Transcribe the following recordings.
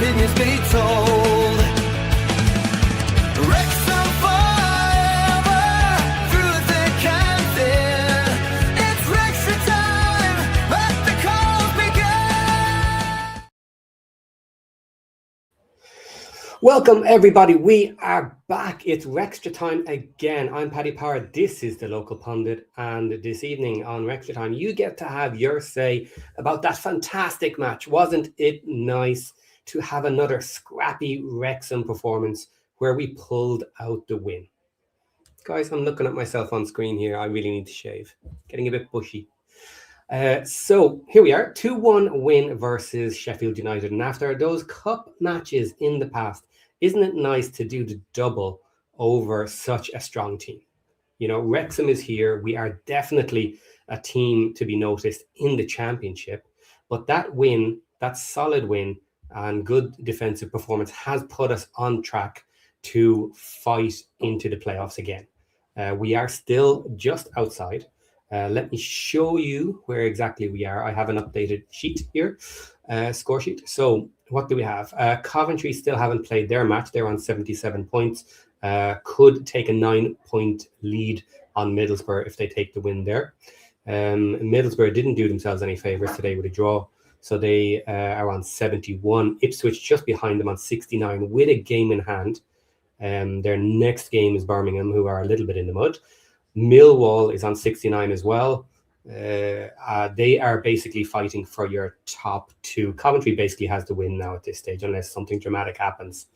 opinions be told. Wrexham forever, through thick and thin. It's WREXtra time, let the calls begin. Welcome everybody, we are back. It's WREXtra time again. I'm Paddy Power, this is the local pundit, and this evening on WREXtra time you get to have your say about that fantastic match. Wasn't it nice to have another scrappy Wrexham performance where we pulled out the win? Guys, I'm looking at myself on screen here. I really need to shave, getting a bit bushy. So here we are, 2-1 win versus Sheffield United. And after those cup matches in the past, isn't it nice to do the double over such a strong team? You know, Wrexham is here. We are definitely a team to be noticed in the championship. But that win, that solid win and good defensive performance has put us on track to fight into the playoffs again. We are still just outside. Let me show you where exactly we are. I have an updated sheet here, score sheet. So what do we have? Coventry still haven't played their match. They're on 77 points. Could take a 9-point lead on Middlesbrough if they take the win there. Middlesbrough didn't do themselves any favours today with a draw. So they are on 71. Ipswich just behind them on 69 with a game in hand. Their next game is Birmingham, who are a little bit in the mud. Millwall is on 69 as well. They are basically fighting for your top two. Coventry basically has the win now at this stage, unless something dramatic happens.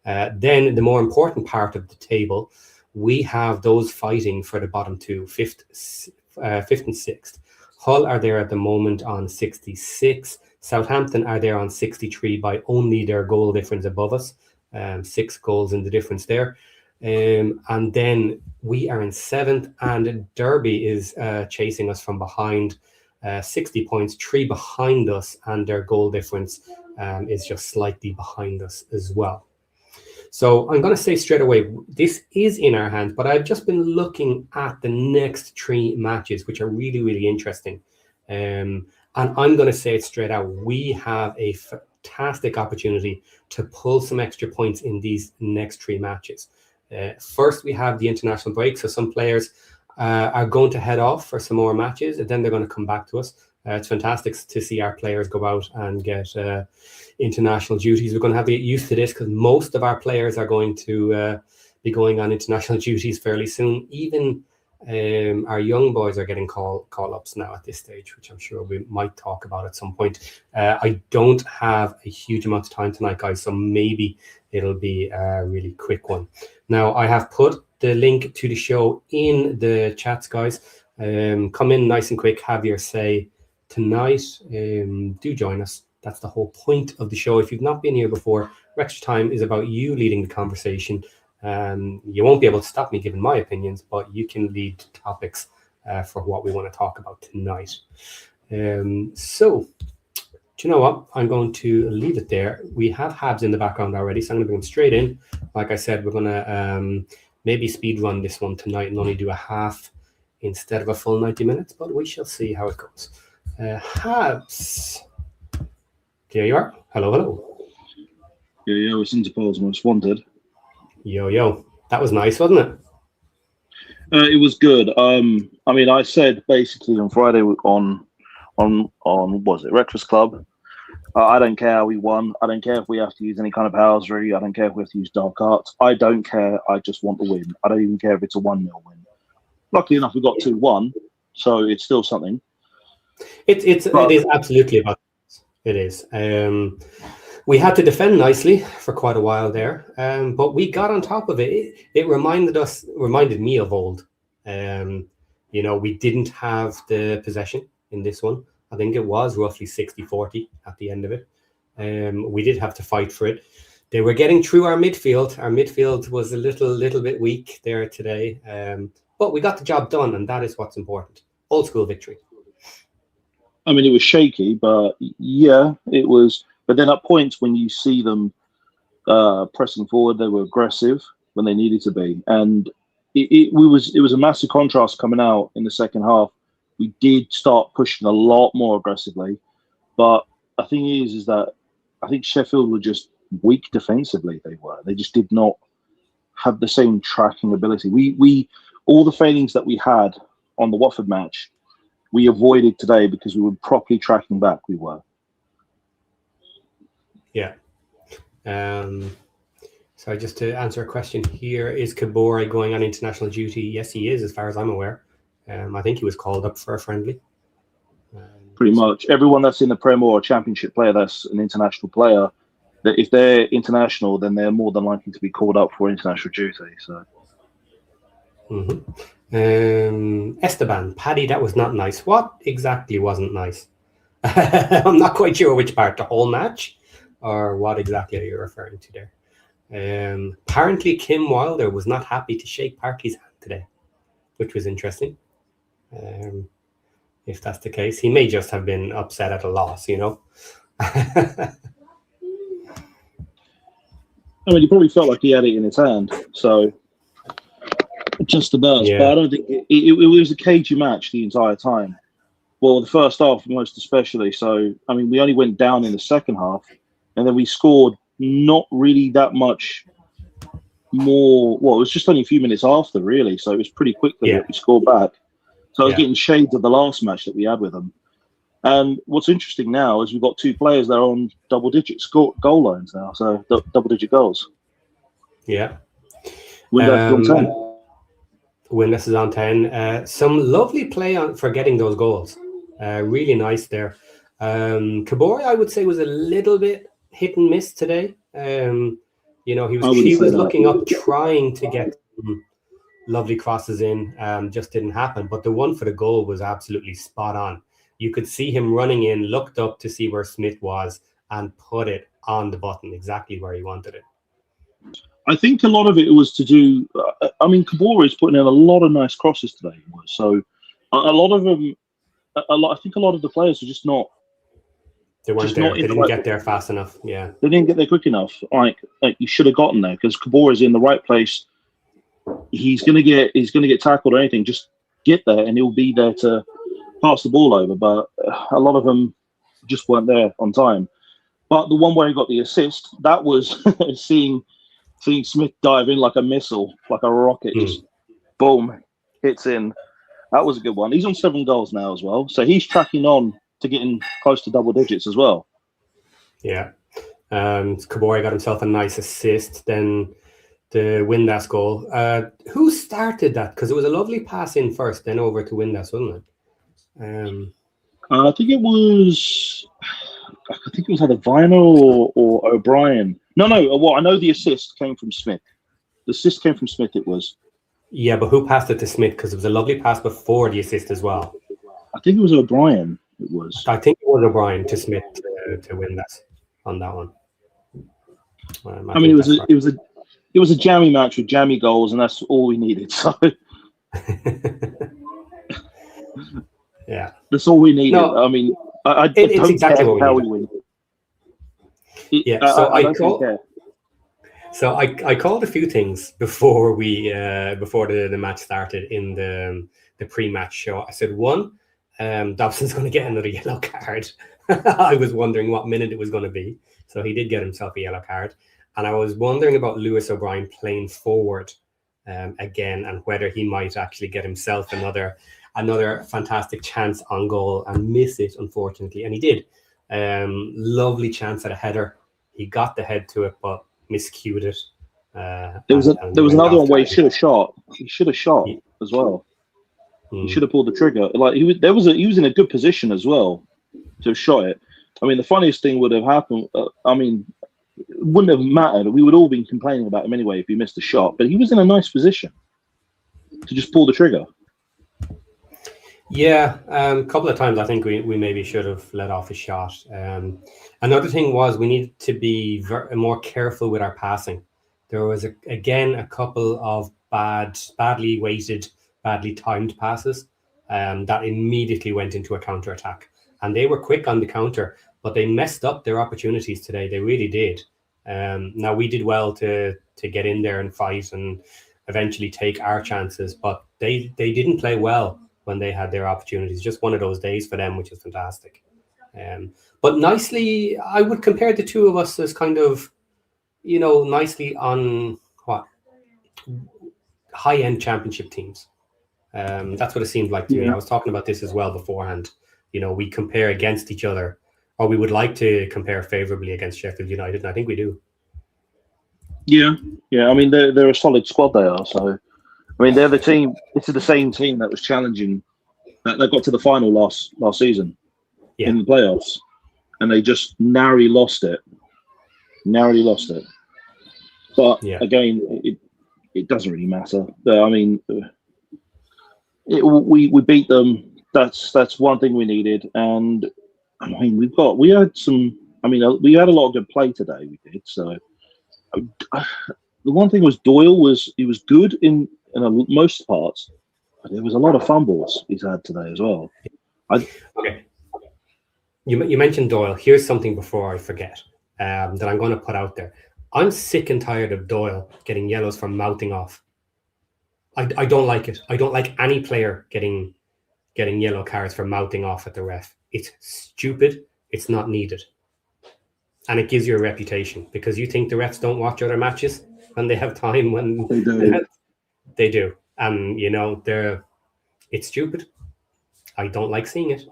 Then the more important part of the table, we have those fighting for the bottom two, fifth and sixth. Hull are there at the moment on 66. Southampton are there on 63 by only their goal difference above us. 6 goals in the difference there. And then we are in 7th, and Derby is chasing us from behind, 60 points, 3 behind us, and their goal difference is just slightly behind us as well. So I'm going to say straight away, this is in our hands, but I've just been looking at the next 3 matches, which are really, really interesting. And I'm going to say it straight out. We have a fantastic opportunity to pull some extra points in these next 3 matches. First, we have the international break. So some players are going to head off for some more matches, and then they're going to come back to us. It's fantastic to see our players go out and get international duties. We're going to have to get used to this because most of our players are going to be going on international duties fairly soon. Even our young boys are getting call-ups now at this stage, which I'm sure we might talk about at some point. I don't have a huge amount of time tonight, guys, so maybe it'll be a really quick one. Now, I have put the link to the show in the chats, guys. Come in nice and quick, have your say tonight. Do join us. That's the whole point of the show. If you've not been here before, WREXtra Time is about you leading the conversation. You won't be able to stop me giving my opinions, but you can lead topics for what we want to talk about tonight. So, do you know what? I'm going to leave it there. We have Habs in the background already, so I'm going to bring them straight in. Like I said, we're going to maybe speed run this one tonight and only do a half instead of a full 90 minutes, but we shall see how it goes. Habs. There you are. Hello, hello. Yo, it's Interpol's most wanted. Yo. That was nice, wasn't it? It was good. I mean, I said basically on Friday on was it WREXtra's Club? I don't care how we won. I don't care if we have to use any kind of housery. I don't care if we have to use dark arts. I don't care. I just want the win. I don't even care if it's a 1-0 win. Luckily enough, we got 2-1, so it's still something. It is absolutely about it is. We had to defend nicely for quite a while there, but we got on top of it. It reminded me of old. You know, we didn't have the possession in this one. I think it was roughly 60-40 at the end of it. We did have to fight for it. They were getting through our midfield. Our midfield was a little bit weak there today, but we got the job done, and that is what's important. Old school victory. I mean, it was shaky, but yeah, it was. But then at points when you see them pressing forward, they were aggressive when they needed to be, and it was a massive contrast coming out in the second half. We did start pushing a lot more aggressively, but the thing is that I think Sheffield were just weak defensively. They just did not have the same tracking ability. We all the failings that we had on the Watford match, we avoided today because we were properly tracking back. We were. Yeah. So just to answer a question here, is Kabore going on international duty? Yes, he is, as far as I'm aware. I think he was called up for a friendly. Pretty much everyone that's in the Premier or Championship player that's an international player, that if they're international, then they're more than likely to be called up for international duty. So. Esteban, Paddy, that was not nice. What exactly wasn't nice? I'm not quite sure which part, the whole match, or what exactly are you referring to there? Apparently, Kim Wilder was not happy to shake Parky's hand today, which was interesting. If that's the case, he may just have been upset at a loss, you know. I mean, he probably felt like he had it in his hand, so just about. Yeah. But I don't think it was a cagey match the entire time. Well, the first half most especially. So, I mean, we only went down in the second half, and then we scored not really that much more. Well, it was just only a few minutes after, really. So it was pretty quickly that we scored back. So I was getting shades of the last match that we had with them. And what's interesting now is we've got two players that are on double-digit goal lines now, so double-digit goals. Yeah. Windus is on 10. Windus is on 10. Some lovely play for getting those goals. Really nice there. Kabore, I would say, was a little bit hit and miss today. You know, he was looking up, trying to get lovely crosses in, just didn't happen. But the one for the goal was absolutely spot on. You could see him running in, looked up to see where Smith was, and put it on the button exactly where he wanted it. I think a lot of it was to do. I mean, Kabore is putting in a lot of nice crosses today. So a lot of them, I think a lot of the players are just not. They weren't there. They didn't get there fast enough. Yeah, they didn't get there quick enough. Like you should have gotten there because Kabore is in the right place. He's gonna get tackled or anything. Just get there, and he'll be there to pass the ball over. But a lot of them just weren't there on time. But the one where he got the assist, that was seeing Smith dive in like a missile, like a rocket, just boom, hits in. That was a good one. He's on 7 goals now as well, so he's tracking on to getting close to double digits as well. Yeah, Kabore got himself a nice assist. Then the Windus goal. Who started that? Because it was a lovely pass in first, then over to Windus, wasn't it? I think it was either Vinyl or O'Brien. No. Well, I know the assist came from Smith. The assist came from Smith. It was. Yeah, but who passed it to Smith? Because it was a lovely pass before the assist as well. I think it was O'Brien. It was. I think it was O'Brien to Smith to win that on that one. I mean, it was a jammy match with jammy goals, and that's all we needed. So. Yeah, that's all we needed. No, I mean, I don't exactly care how we win. So I called a few things before the match started in the pre-match show. I said, one, Dobson's going to get another yellow card. I was wondering what minute it was going to be, so he did get himself a yellow card. And I was wondering about Lewis O'Brien playing forward again, and whether he might actually get himself another fantastic chance on goal and miss it, unfortunately, and he did. Lovely chance at a header. He got the head to it, but miscued it. There was another one where he should have shot. He should have shot as well. He should have pulled the trigger. Like he was in a good position as well to have shot it. I mean, the funniest thing would have happened. It wouldn't have mattered. We would all been complaining about him anyway if he missed a shot. But he was in a nice position to just pull the trigger. Yeah, a couple of times I think we maybe should have let off a shot. Another thing was we needed to be more careful with our passing. There was again a couple of badly weighted, badly timed passes that immediately went into a counter attack, and they were quick on the counter, but they messed up their opportunities today. They really did. Now we did well to get in there and fight and eventually take our chances, but they didn't play well when they had their opportunities. Just one of those days for them, which is fantastic. But nicely, I would compare the two of us as kind of nicely on what high-end championship teams. That's what it seemed like to me. I was talking about this as well beforehand. We compare against each other, or we would like to compare favorably against Sheffield United, and I think we do. Yeah. I mean, they're a solid squad. They are. So, I mean, they're the team. This is the same team that was challenging. That got to the final last season in the playoffs, and they just narrowly lost it. But again, it doesn't really matter. I mean, we beat them. That's one thing we needed, and I mean we had some. I mean, we had a lot of good play today. We did so. The one thing was Doyle was good in most parts, but there was a lot of fumbles he's had today as well. Okay, you mentioned Doyle. Here's something before I forget that I'm going to put out there. I'm sick and tired of Doyle getting yellows for mouthing off. I don't like it. I don't like any player getting yellow cards for mouthing off at the ref. It's stupid. It's not needed. And it gives you a reputation because you think the refs don't watch other matches when they have time. When they do. They do. And, it's stupid. I don't like seeing it.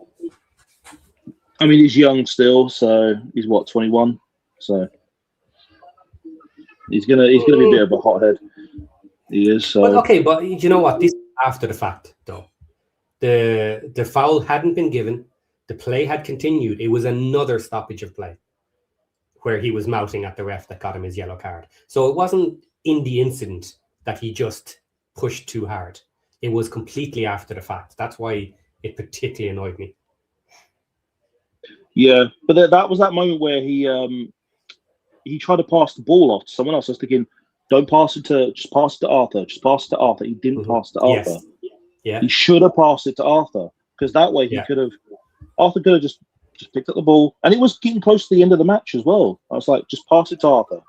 I mean, he's young still, so he's 21. So he's gonna be a bit of a hothead. He is. So. But you know what? This is after the fact, though. The foul hadn't been given. The play had continued. It was another stoppage of play where he was mouthing at the ref that got him his yellow card. So it wasn't in the incident that he just pushed too hard. It was completely after the fact. That's why it particularly annoyed me. Yeah, but that was that moment where he tried to pass the ball off to someone else. I was thinking, just pass it to Arthur. Just pass it to Arthur. He didn't pass it to Arthur. Yes. Yeah. He should have passed it to Arthur because that way Arthur could have just picked up the ball, and it was getting close to the end of the match as well. I was like, just pass it to Arthur,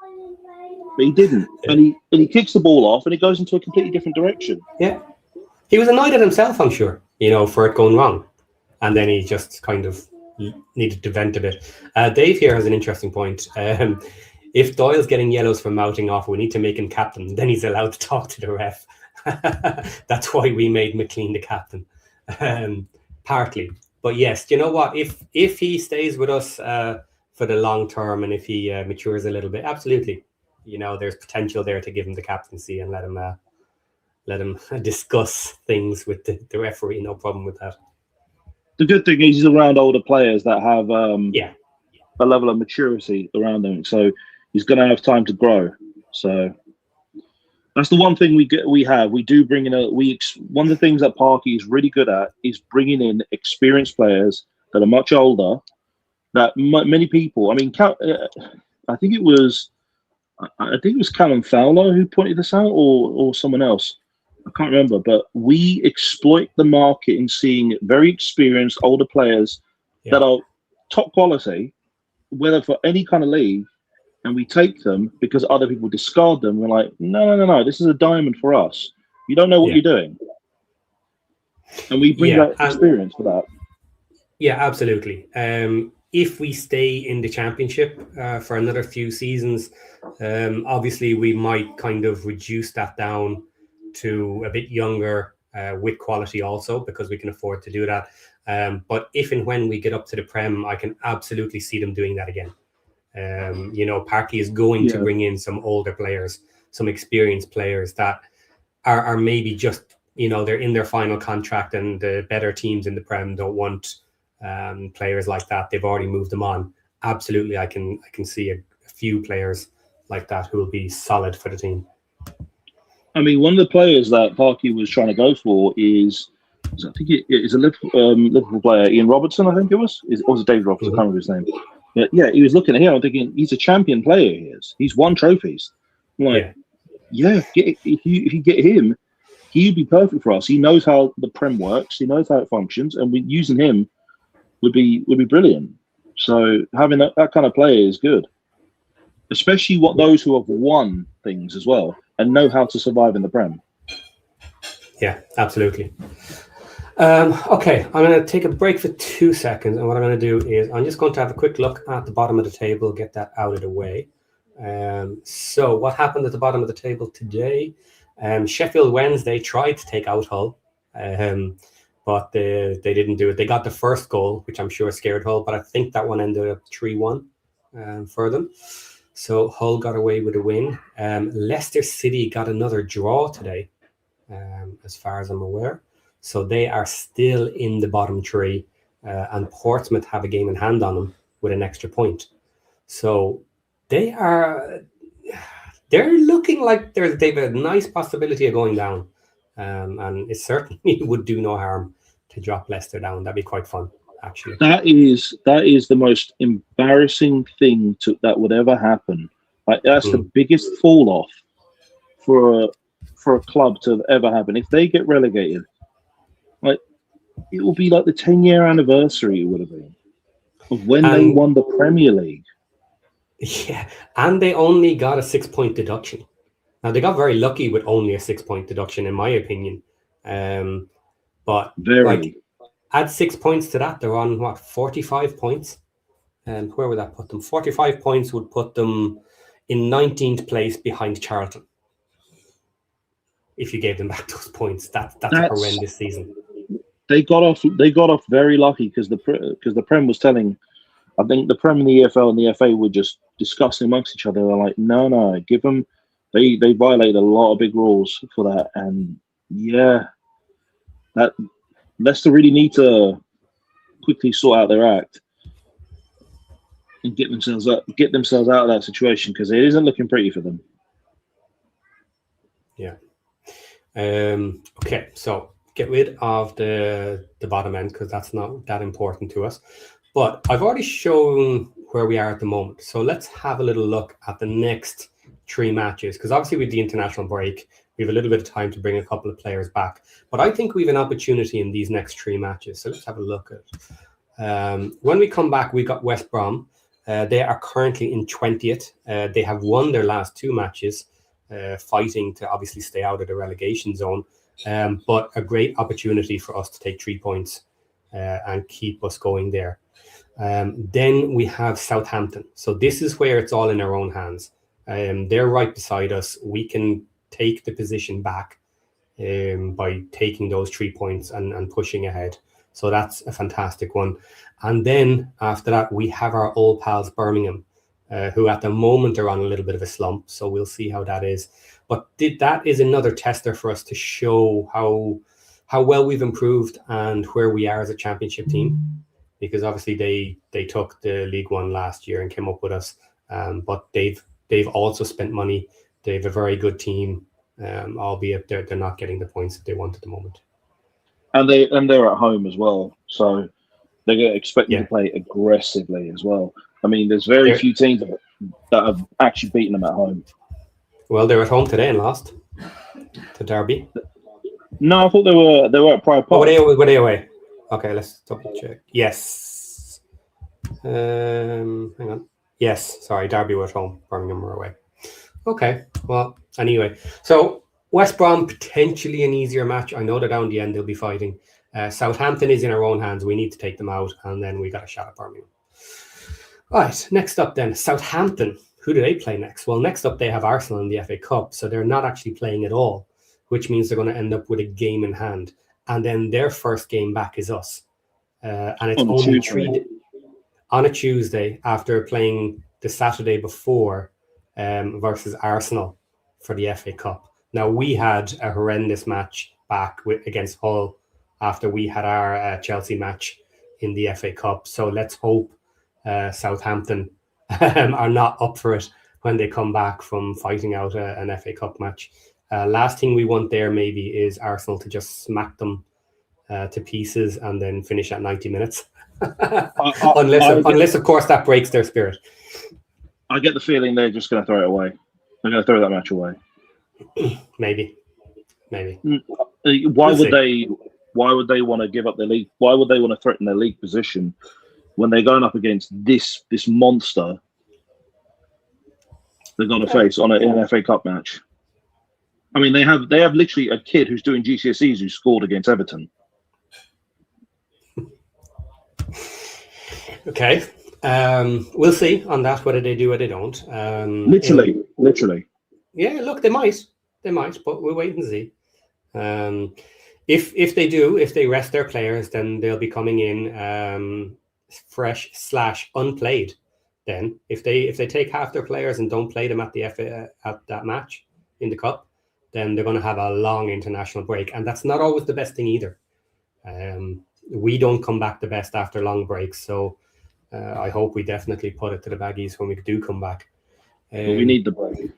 but he didn't, and he kicks the ball off, and it goes into a completely different direction. Yeah, he was annoyed at himself, I'm sure, for it going wrong, and then he just kind of needed to vent a bit. Dave here has an interesting point. If Doyle's getting yellows for mouthing off, we need to make him captain. Then he's allowed to talk to the ref. That's why we made McLean the captain, partly. But yes, you know what? If he stays with us for the long term, and if he matures a little bit, absolutely, there's potential there to give him the captaincy and let him discuss things with the referee. No problem with that. The good thing is he's around older players that have a level of maturity around them, so he's going to have time to grow. So that's the one thing we have. We do bring in one of the things that Parky is really good at is bringing in experienced players that are much older. That many people. I mean, I think it was Callum Fowler who pointed this out, or someone else. I can't remember, but we exploit the market in seeing very experienced older players that are top quality, whether for any kind of league, and we take them because other people discard them. We're like, no, this is a diamond for us. You don't know what you're doing. And we bring that experience for that. Yeah, absolutely. If we stay in the championship for another few seasons, obviously we might kind of reduce that down to a bit younger with quality also, because we can afford to do that. But if and when we get up to the Prem, I can absolutely see them doing that again. Parky is going to bring in some older players, some experienced players that are maybe just, they're in their final contract, and the better teams in the Prem don't want players like that. They've already moved them on. Absolutely, I can see a few players like that who will be solid for the team. I mean, one of the players that Parky was trying to go for is I think it is a Liverpool player, Ian Robertson, I think it was. Or was it David Robertson? I can't remember his name. Yeah, he was looking at him. I'm thinking, he's a champion player. He is. He's won trophies. I'm like, if you get him, he'd be perfect for us. He knows how the Prem works. He knows how it functions, and using him would be brilliant. So having that kind of player is good, especially those who have won things as well and know how to survive in the Prem. Yeah, absolutely. Okay, I'm going to take a break for 2 seconds, and what I'm going to do is I'm just going to have a quick look at the bottom of the table, get that out of the way. So what happened at the bottom of the table today? Sheffield Wednesday tried to take out Hull, but they didn't do it. They got the first goal, which I'm sure scared Hull, but I think that one ended up 3-1 for them. So Hull got away with a win. Leicester City got another draw today, as far as I'm aware. So they are still in the bottom three, and Portsmouth have a game in hand on them with an extra point. So they're looking like they've a nice possibility of going down, and it certainly would do no harm to drop Leicester down. That'd be quite fun, actually. That is the most embarrassing thing that would ever happen. Like, that's the biggest fall off for a club to ever happen. If they get relegated, like, it will be like the 10-year anniversary. It would have been of when they won the Premier League. Yeah, and they only got a 6-point deduction. Now, they got very lucky with only a 6-point deduction, in my opinion. But like, add 6 points to that, they're on, what, 45 points? And where would that put them? 45 points would put them in 19th place behind Charlton. If you gave them back those points, that's a horrendous season. They got off very lucky because the Prem was telling. I think the Prem and the EFL and the FA were just discussing amongst each other. They're like, no, give them. They violated a lot of big rules for that, and yeah, that Leicester really need to quickly sort out their act and get themselves out of that situation, because it isn't looking pretty for them. Yeah. Okay, so get rid of the bottom end, because that's not that important to us. But I've already shown where we are at the moment. So let's have a little look at the next 3 matches, because obviously with the international break, we have a little bit of time to bring a couple of players back. But I think we have an opportunity in these next 3 matches. So let's have a look at it. When we come back, we got West Brom. They are currently in 20th. They have won their last 2 matches, fighting to obviously stay out of the relegation zone. But a great opportunity for us to take 3 points and keep us going there. Then we have Southampton. So this is where it's all in our own hands. They're right beside us. We can take the position back by taking those 3 points and pushing ahead. So that's a fantastic one. And then after that, we have our old pals Birmingham, who at the moment are on a little bit of a slump. So we'll see how that is. But that is another tester for us to show how well we've improved and where we are as a championship team. Because obviously they took the League One last year and came up with us. But they've also spent money. They have a very good team, albeit they're not getting the points that they want at the moment. And they're at home as well, so they're expected to play aggressively as well. I mean, there's very few teams that have actually beaten them at home. Well, they're at home today and lost to Derby. No, I thought they were at Pride Park. Were they away? Okay, let's double check. Yes. Hang on. Yes, sorry, Derby were at home, Birmingham were away. Okay, well, anyway. So West Brom, potentially an easier match. I know that down the end they'll be fighting. Southampton is in our own hands. We need to take them out, and then we got a shot at Birmingham. All right, next up then, Southampton. Who do they play next? Well, next up they have Arsenal in the FA Cup, so they're not actually playing at all, which means they're going to end up with a game in hand. And then their first game back is us. And it's only on a Tuesday after playing the Saturday before versus Arsenal for the FA Cup. Now, we had a horrendous match back against Hull after we had our Chelsea match in the FA Cup. So let's hope Southampton are not up for it when they come back from fighting out an FA Cup match. Last thing we want there maybe is Arsenal to just smack them to pieces and then finish at 90 minutes. Unless, of course, that breaks their spirit. I get the feeling they're just going to throw it away. They're going to throw that match away. Maybe. Why would they want to give up their league? Why would they want to threaten their league position when they're going up against this monster they're going to face in an FA Cup match? I mean, they have literally a kid who's doing GCSEs who scored against Everton. Okay. We'll see on that whether they do or they don't. Literally. Yeah, look, they might, but we'll wait and see. If they do, if they rest their players, then they'll be coming in fresh / unplayed. Then, if they take half their players and don't play them at the at that match in the cup, then they're going to have a long international break, and that's not always the best thing either. We don't come back the best after long breaks, so I hope we definitely put it to the baggies when we do come back. But we need the break.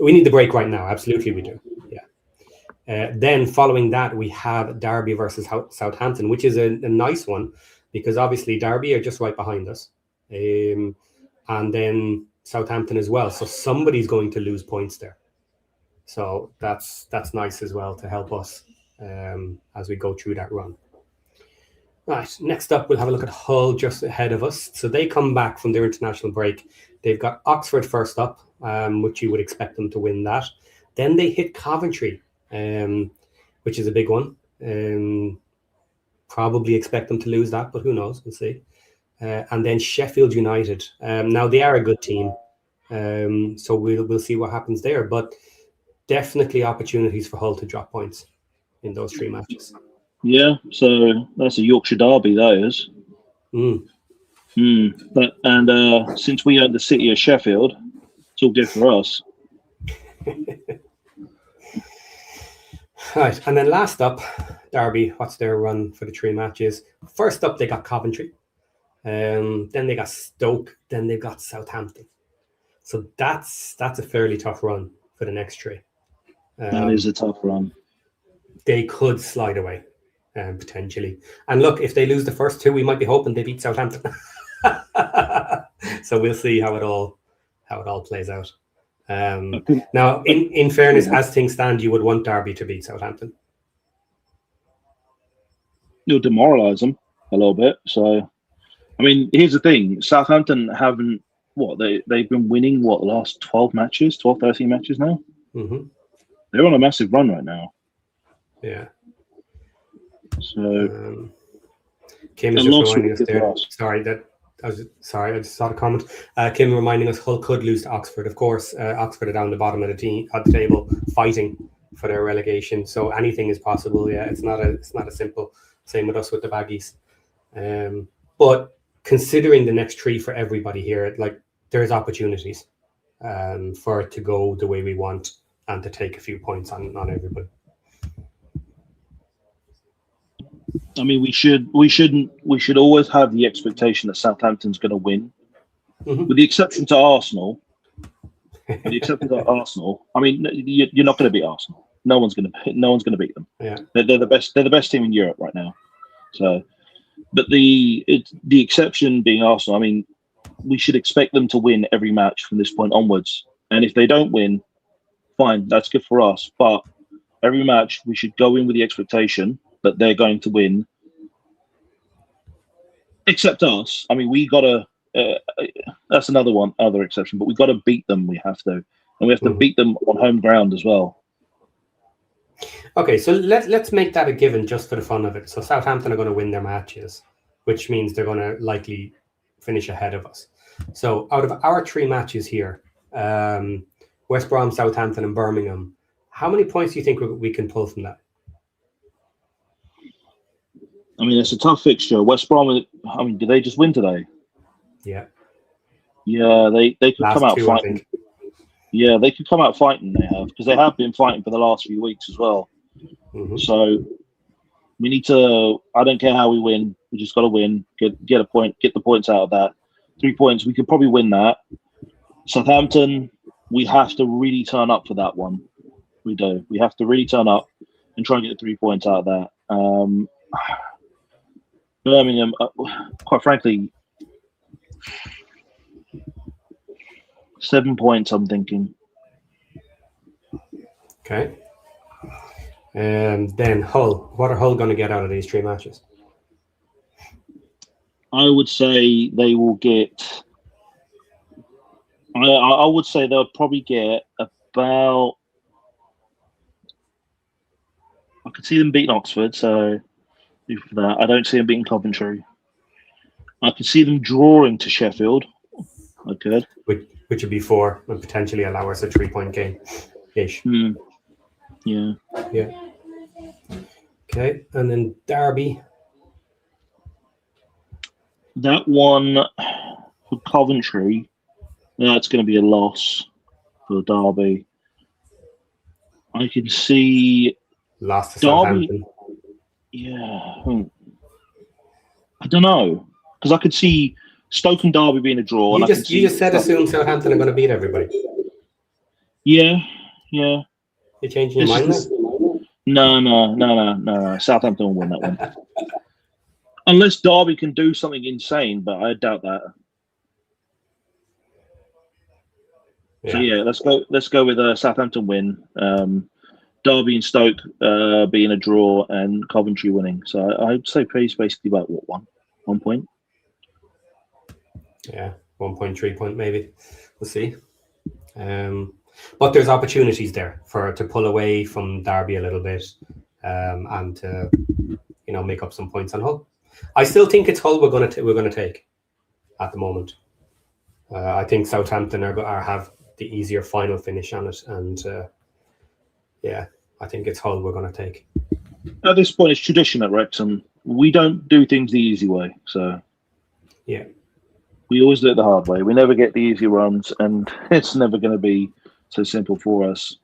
We need the break right now. Absolutely, we do. Yeah. Then following that, we have Derby versus Southampton, which is a nice one because obviously Derby are just right behind us, and then Southampton as well. So somebody's going to lose points there. So that's nice as well to help us as we go through that run. Right, next up, we'll have a look at Hull just ahead of us. So they come back from their international break. They've got Oxford first up, which you would expect them to win that. Then they hit Coventry, which is a big one. Probably expect them to lose that, but who knows? We'll see. And then Sheffield United. Now, they are a good team, so we'll see what happens there. But definitely opportunities for Hull to drop points in those 3 matches. Yeah, so that's a Yorkshire derby, that is. And since we own the city of Sheffield, it's all good for us. Right, and then last up, Derby. What's their run for the 3 matches? First up, they got Coventry. Then they got Stoke. Then they've got Southampton. So that's a fairly tough run for the next 3. That is a tough run. They could slide away. Potentially. And look, if they lose the first 2, we might be hoping they beat Southampton. So we'll see how it all plays out. Now, in fairness, as things stand, you would want Derby to beat Southampton. You'll demoralise them a little bit. So, I mean, here's the thing. Southampton haven't, they've been winning, the last 13 matches now? Mm-hmm. They're on a massive run right now. Yeah. So Kim is just reminding us there. I just saw the comment. Kim reminding us Hull could lose to Oxford. Of course, Oxford are down the bottom of the table, fighting for their relegation. So anything is possible. Yeah, it's not a simple. Same with us with the baggies. But considering the next 3 for everybody here, there's opportunities for it to go the way we want and to take a few points on everybody. I mean, we should always have the expectation that Southampton's going to win, with the exception to Arsenal. I mean, you're not going to beat Arsenal. No one's going to beat them. Yeah, they're the best. They're the best team in Europe right now. So, but the exception being Arsenal. I mean, we should expect them to win every match from this point onwards. And if they don't win, fine, that's good for us. But every match, we should go in with the expectation that they're going to win, except us. I mean, we gotta. That's other exception, but we got to beat them. We have to, and we have to beat them on home ground as well. Okay, so let's make that a given just for the fun of it. So Southampton are going to win their matches, which means they're going to likely finish ahead of us. So out of our 3 matches here, West Brom, Southampton, and Birmingham, how many points do you think we can pull from that? I mean, it's a tough fixture. West Brom, I mean, did they just win today? Yeah. Yeah, they could Last come out 2, fighting. Yeah, they could come out fighting, because they have been fighting for the last few weeks as well. Mm-hmm. So we need to, I don't care how we win, we just got to win, get a point, get the points out of that. 3 points, we could probably win that. Southampton, we have to really turn up for that one. We do. We have to really turn up and try and get the 3 points out of that. Birmingham, quite frankly, 7 points, I'm thinking. Okay. And then Hull. What are Hull going to get out of these 3 matches? I would say they will get... I would say they'll probably get about... I could see them beating Oxford, so for that. I don't see them beating Coventry. I could see them drawing to Sheffield. I could. Which would be 4 and potentially allow us a 3-point game ish. Yeah. Yeah. Okay, and then Derby. That one for Coventry, that's going to be a loss for Derby. I can see Lost to Derby. Southampton. Yeah. I don't know. Because I could see Stoke and Derby being a draw. You and just said assume Southampton are going to beat everybody. Yeah. You're changing your mind now? No. Southampton will win that one. Unless Derby can do something insane, but I doubt that. Yeah. So yeah, let's go with Southampton win. Derby and Stoke being a draw and Coventry winning. So I'd say pace basically about what, 1 point? Yeah, 1.3 point maybe. We'll see. But there's opportunities there to pull away from Derby a little bit, and to make up some points on Hull. I still think it's Hull we're going to take at the moment. I think Southampton have the easier final finish on it, and I think it's Hull we're going to take. At this point, it's tradition at Wrexham. We don't do things the easy way, so yeah, we always do it the hard way. We never get the easy runs, and it's never going to be so simple for us.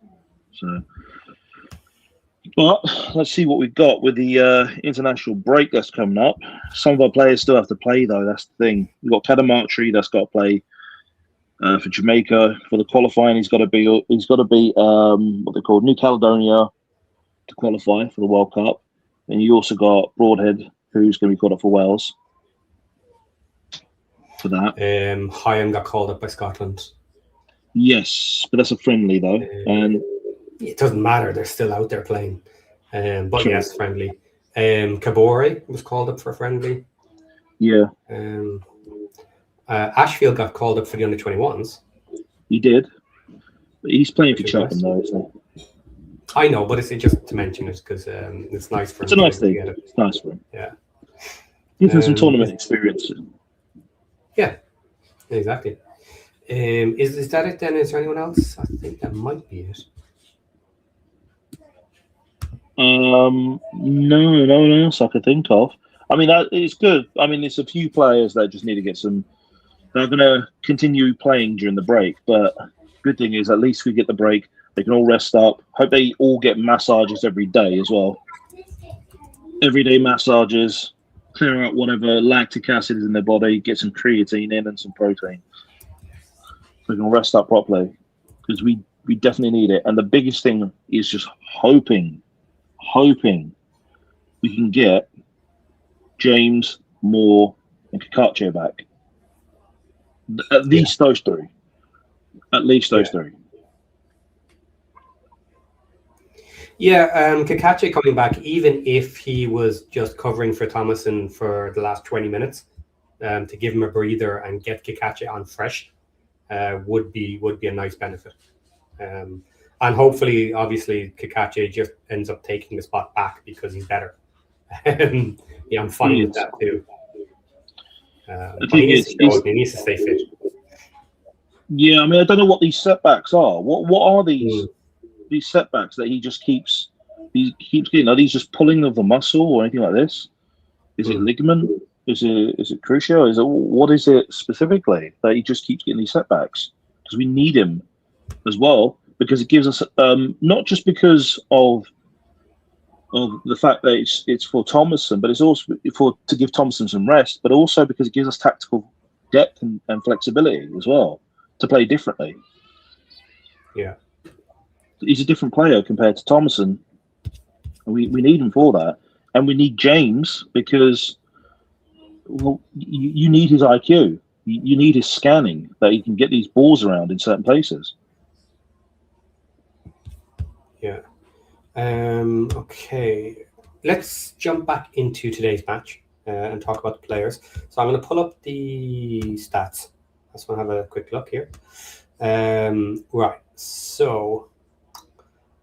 So, but let's see what we've got with the international break that's coming up. Some of our players still have to play, though. That's the thing. We've got Cadamartri that's got to play for Jamaica for the qualifying. He's got to be what they call New Caledonia to qualify for the World Cup. And you also got Broadhead, who's going to be called up for Wales for that. Hyam got called up by Scotland. Yes, but that's a friendly though, and it doesn't matter. They're still out there playing. But True. yes, friendly. Kabore was called up for friendly. Yeah. Ashfield got called up for the under-21s. He did. But he's playing for Which is Chatham nice. though, isn't he? I know, but it's just to mention it because it's nice for him. It's a nice to thing. get it. It's nice for him. Yeah. Gives him some tournament experience. Yeah, exactly. Is that it then? Is there anyone else? I think that might be it. No one else I could think of. I mean, it's good. I mean, it's a few players that just need to get some. They're going to continue playing during the break, but good thing is at least we get the break. They can all rest up. Hope they all get massages every day as well. Everyday massages, clear out whatever lactic acid is in their body, get some creatine in and some protein. So they can rest up properly because we definitely need it. And the biggest thing is just hoping we can get James, Moore, and Kakache back. At least those three. At least those three. Yeah, Kakache coming back, even if he was just covering for Thomason for the last 20 minutes, to give him a breather and get Kakache on fresh, would be a nice benefit. And hopefully, obviously, Kakache just ends up taking the spot back because he's better. Yeah, I'm fine with that too. He needs to stay fit. Yeah, I mean, I don't know what these setbacks are. What are these setbacks that he keeps getting? Are these just pulling of the muscle or anything like this? Is it ligament? Is it cruciate? What is it specifically that he just keeps getting these setbacks? Because we need him as well, because it gives us not just because of the fact that it's for Thomason, but it's also to give Thomason some rest, but also because it gives us tactical depth and flexibility as well to play differently. Yeah. He's a different player compared to Thomason. We need him for that. And we need James because you need his IQ. You need his scanning, that he can get these balls around in certain places. Yeah. Okay. Let's jump back into today's match and talk about the players. So I'm going to pull up the stats. I just want to have a quick look here. Right. So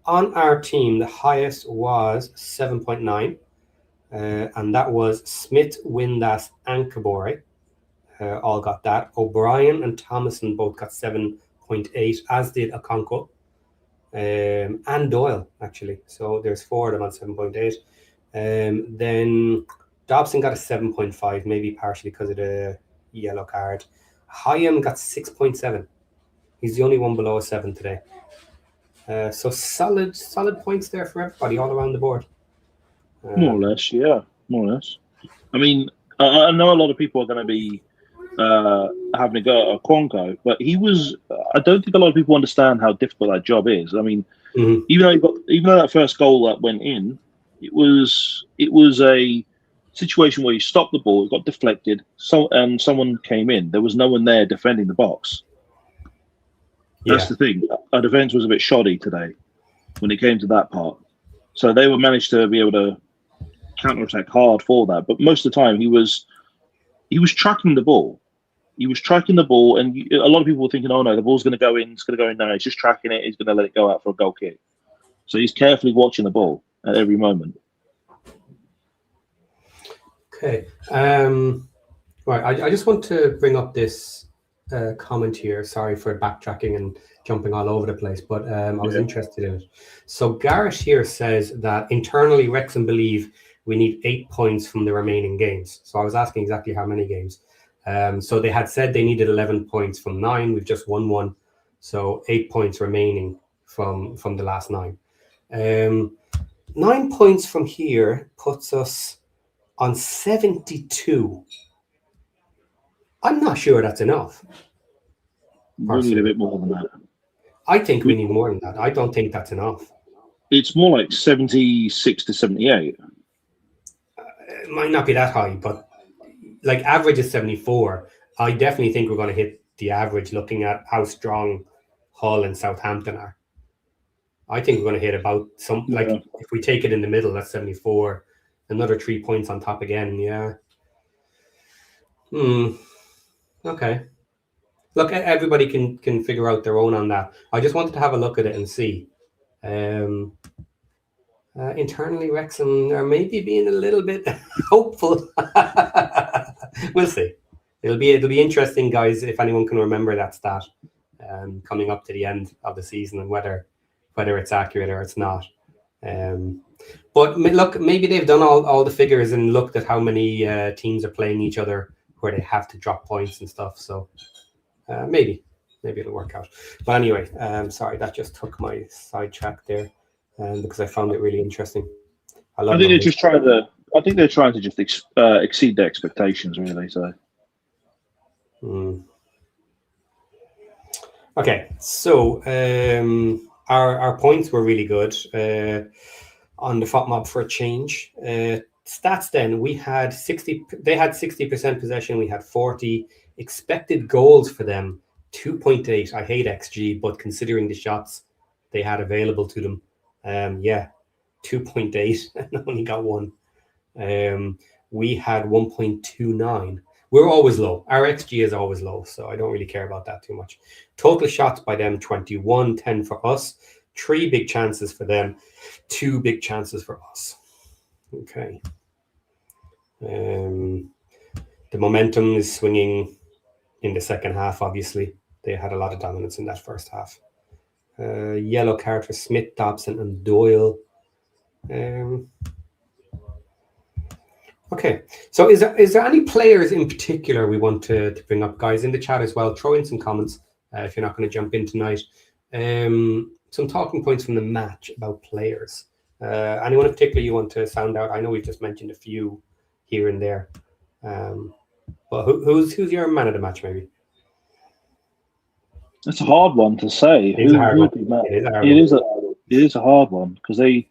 on our team, the highest was 7.9, and that was Smith, Windass, and Kabore. all got that. O'Brien and Thomason both got 7.8, as did Okonkwo and Doyle, actually. So there's 4 of them on 7.8. Then Dobson got a 7.5, maybe partially because of the yellow card. Hyam got 6.7. He's the only one below a 7 today. So solid points there for everybody all around the board. More or less, yeah. More or less. I mean, I know a lot of people are going to be having a go at Okonkwo, but I don't think a lot of people understand how difficult that job is. I mean, even though that first goal that went in, it was a situation where you stopped the ball, it got deflected, and someone came in. There was no one there defending the box. That's the thing. Our defence was a bit shoddy today when it came to that part. So they were managed to be able to counter-attack hard for that. But most of the time, he was tracking the ball. He was tracking the ball, and a lot of people were thinking, "Oh no, the ball's going to go in. It's going to go in now. He's just tracking it. He's going to let it go out for a goal kick." So he's carefully watching the ball at every moment. Okay. Right. I just want to bring up this comment here. Sorry for backtracking and jumping all over the place, but I was interested in it. So Garrett here says that internally Wrexham believe we need 8 points from the remaining games. So I was asking exactly how many games. So they had said they needed 11 points from 9. We've just won 1. So 8 points remaining from the last 9. 9 points from here puts us on 72. I'm not sure that's enough. We need a bit more than that. I think we need more than that. I don't think that's enough. It's more like 76 to 78. It might not be that high, but like average is 74. I definitely think we're going to hit the average looking at how strong Hull and Southampton are. I think we're going to hit about if we take it in the middle, that's 74. Another 3 points on top again. Yeah. Okay. Look, everybody can figure out their own on that. I just wanted to have a look at it and see. Internally, Wrexham are maybe being a little bit hopeful. We'll see. It'll be interesting, guys, if anyone can remember that stat coming up to the end of the season and whether it's accurate or it's not. But look, maybe they've done all the figures and looked at how many teams are playing each other where they have to drop points and stuff. So maybe it'll work out. But anyway, sorry, that just took my sidetrack there because I found it really interesting. I think they're just trying to. I think they're trying to just exceed their expectations, really. So. Okay, so our points were really good on the FOTMob for a change. Stats then, we had 60. They had 60% possession. We had 40 expected goals for them. 2.8. I hate XG, but considering the shots they had available to them, 2.8 and only got 1. We had 1.29. We're always low. Our XG is always low, so I don't really care about that too much. Total shots by them, 21, 10 for us. 3 big chances for them, 2 big chances for us. Okay. The momentum is swinging in the second half, obviously. They had a lot of dominance in that first half. Yellow card for Smith, Dobson, and Doyle. Okay, so is there any players in particular we want to bring up, guys, in the chat as well? Throw in some comments if you're not going to jump in tonight. Some talking points from the match about players. Anyone in particular you want to sound out? I know we've just mentioned a few here and there. But who's your man of the match, maybe? It's a hard one to say. It is a hard one. It is a hard one because they.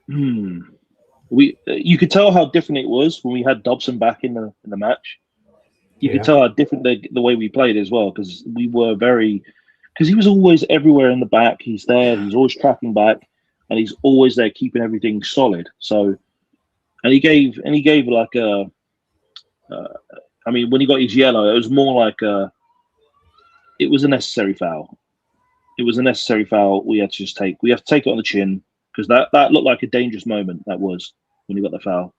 You could tell how different it was when we had Dobson back in the match. You could tell how different the way we played as well because we were because he was always everywhere in the back. He's there. He's always tracking back, and he's always there keeping everything solid. So, and he gave like a. I mean, when he got his yellow, it was more like it was a necessary foul. It was a necessary foul. We had to just take. We have to take it on the chin because that looked like a dangerous moment. That was when he got the foul.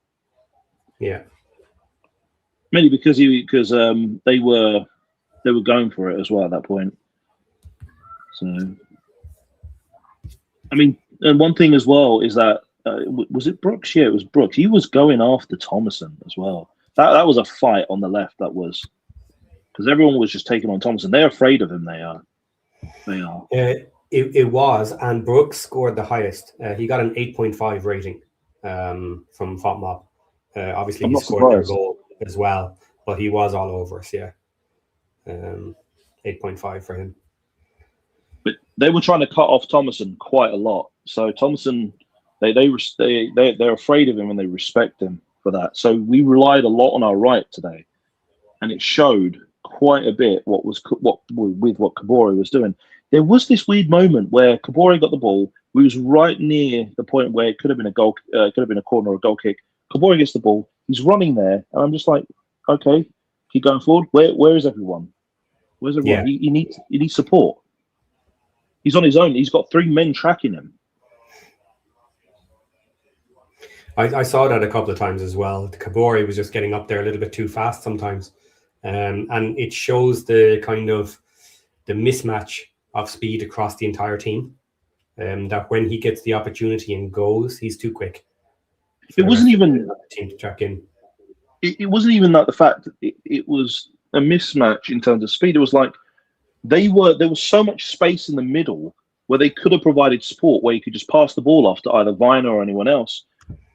Yeah. mainly because they were going for it as well at that point. So, I mean, and one thing as well is that was it Brooks? Yeah, it was Brooks. He was going after Thomason as well. That was a fight on the left. That was because everyone was just taking on Thomason. They're afraid of him. They are. It was, and Brooks scored the highest. He got an 8.5 rating from FOTMOB. Obviously, he scored their goal as well, but he was all over us. Yeah, 8.5 for him. But they were trying to cut off Thomason quite a lot. So Thomason, they're afraid of him and they respect him for that. So we relied a lot on our right today, and it showed quite a bit what Kabore was doing. There was this weird moment where Kabore got the ball. We was right near the point where it could have been a goal, could have been a corner or a goal kick. Kabore gets the ball. He's running there, and I'm just like, okay, keep going forward. Where is everyone? Where's everyone? Yeah. He needs support. He's on his own. He's got 3 men tracking him. I saw that a couple of times as well. Kabore was just getting up there a little bit too fast sometimes. And it shows the kind of the mismatch of speed across the entire team. That when he gets the opportunity and goes, he's too quick. It wasn't even the team to track in. It wasn't even that the fact that it was a mismatch in terms of speed. It was like there was so much space in the middle where they could have provided support, where you could just pass the ball off to either Viner or anyone else.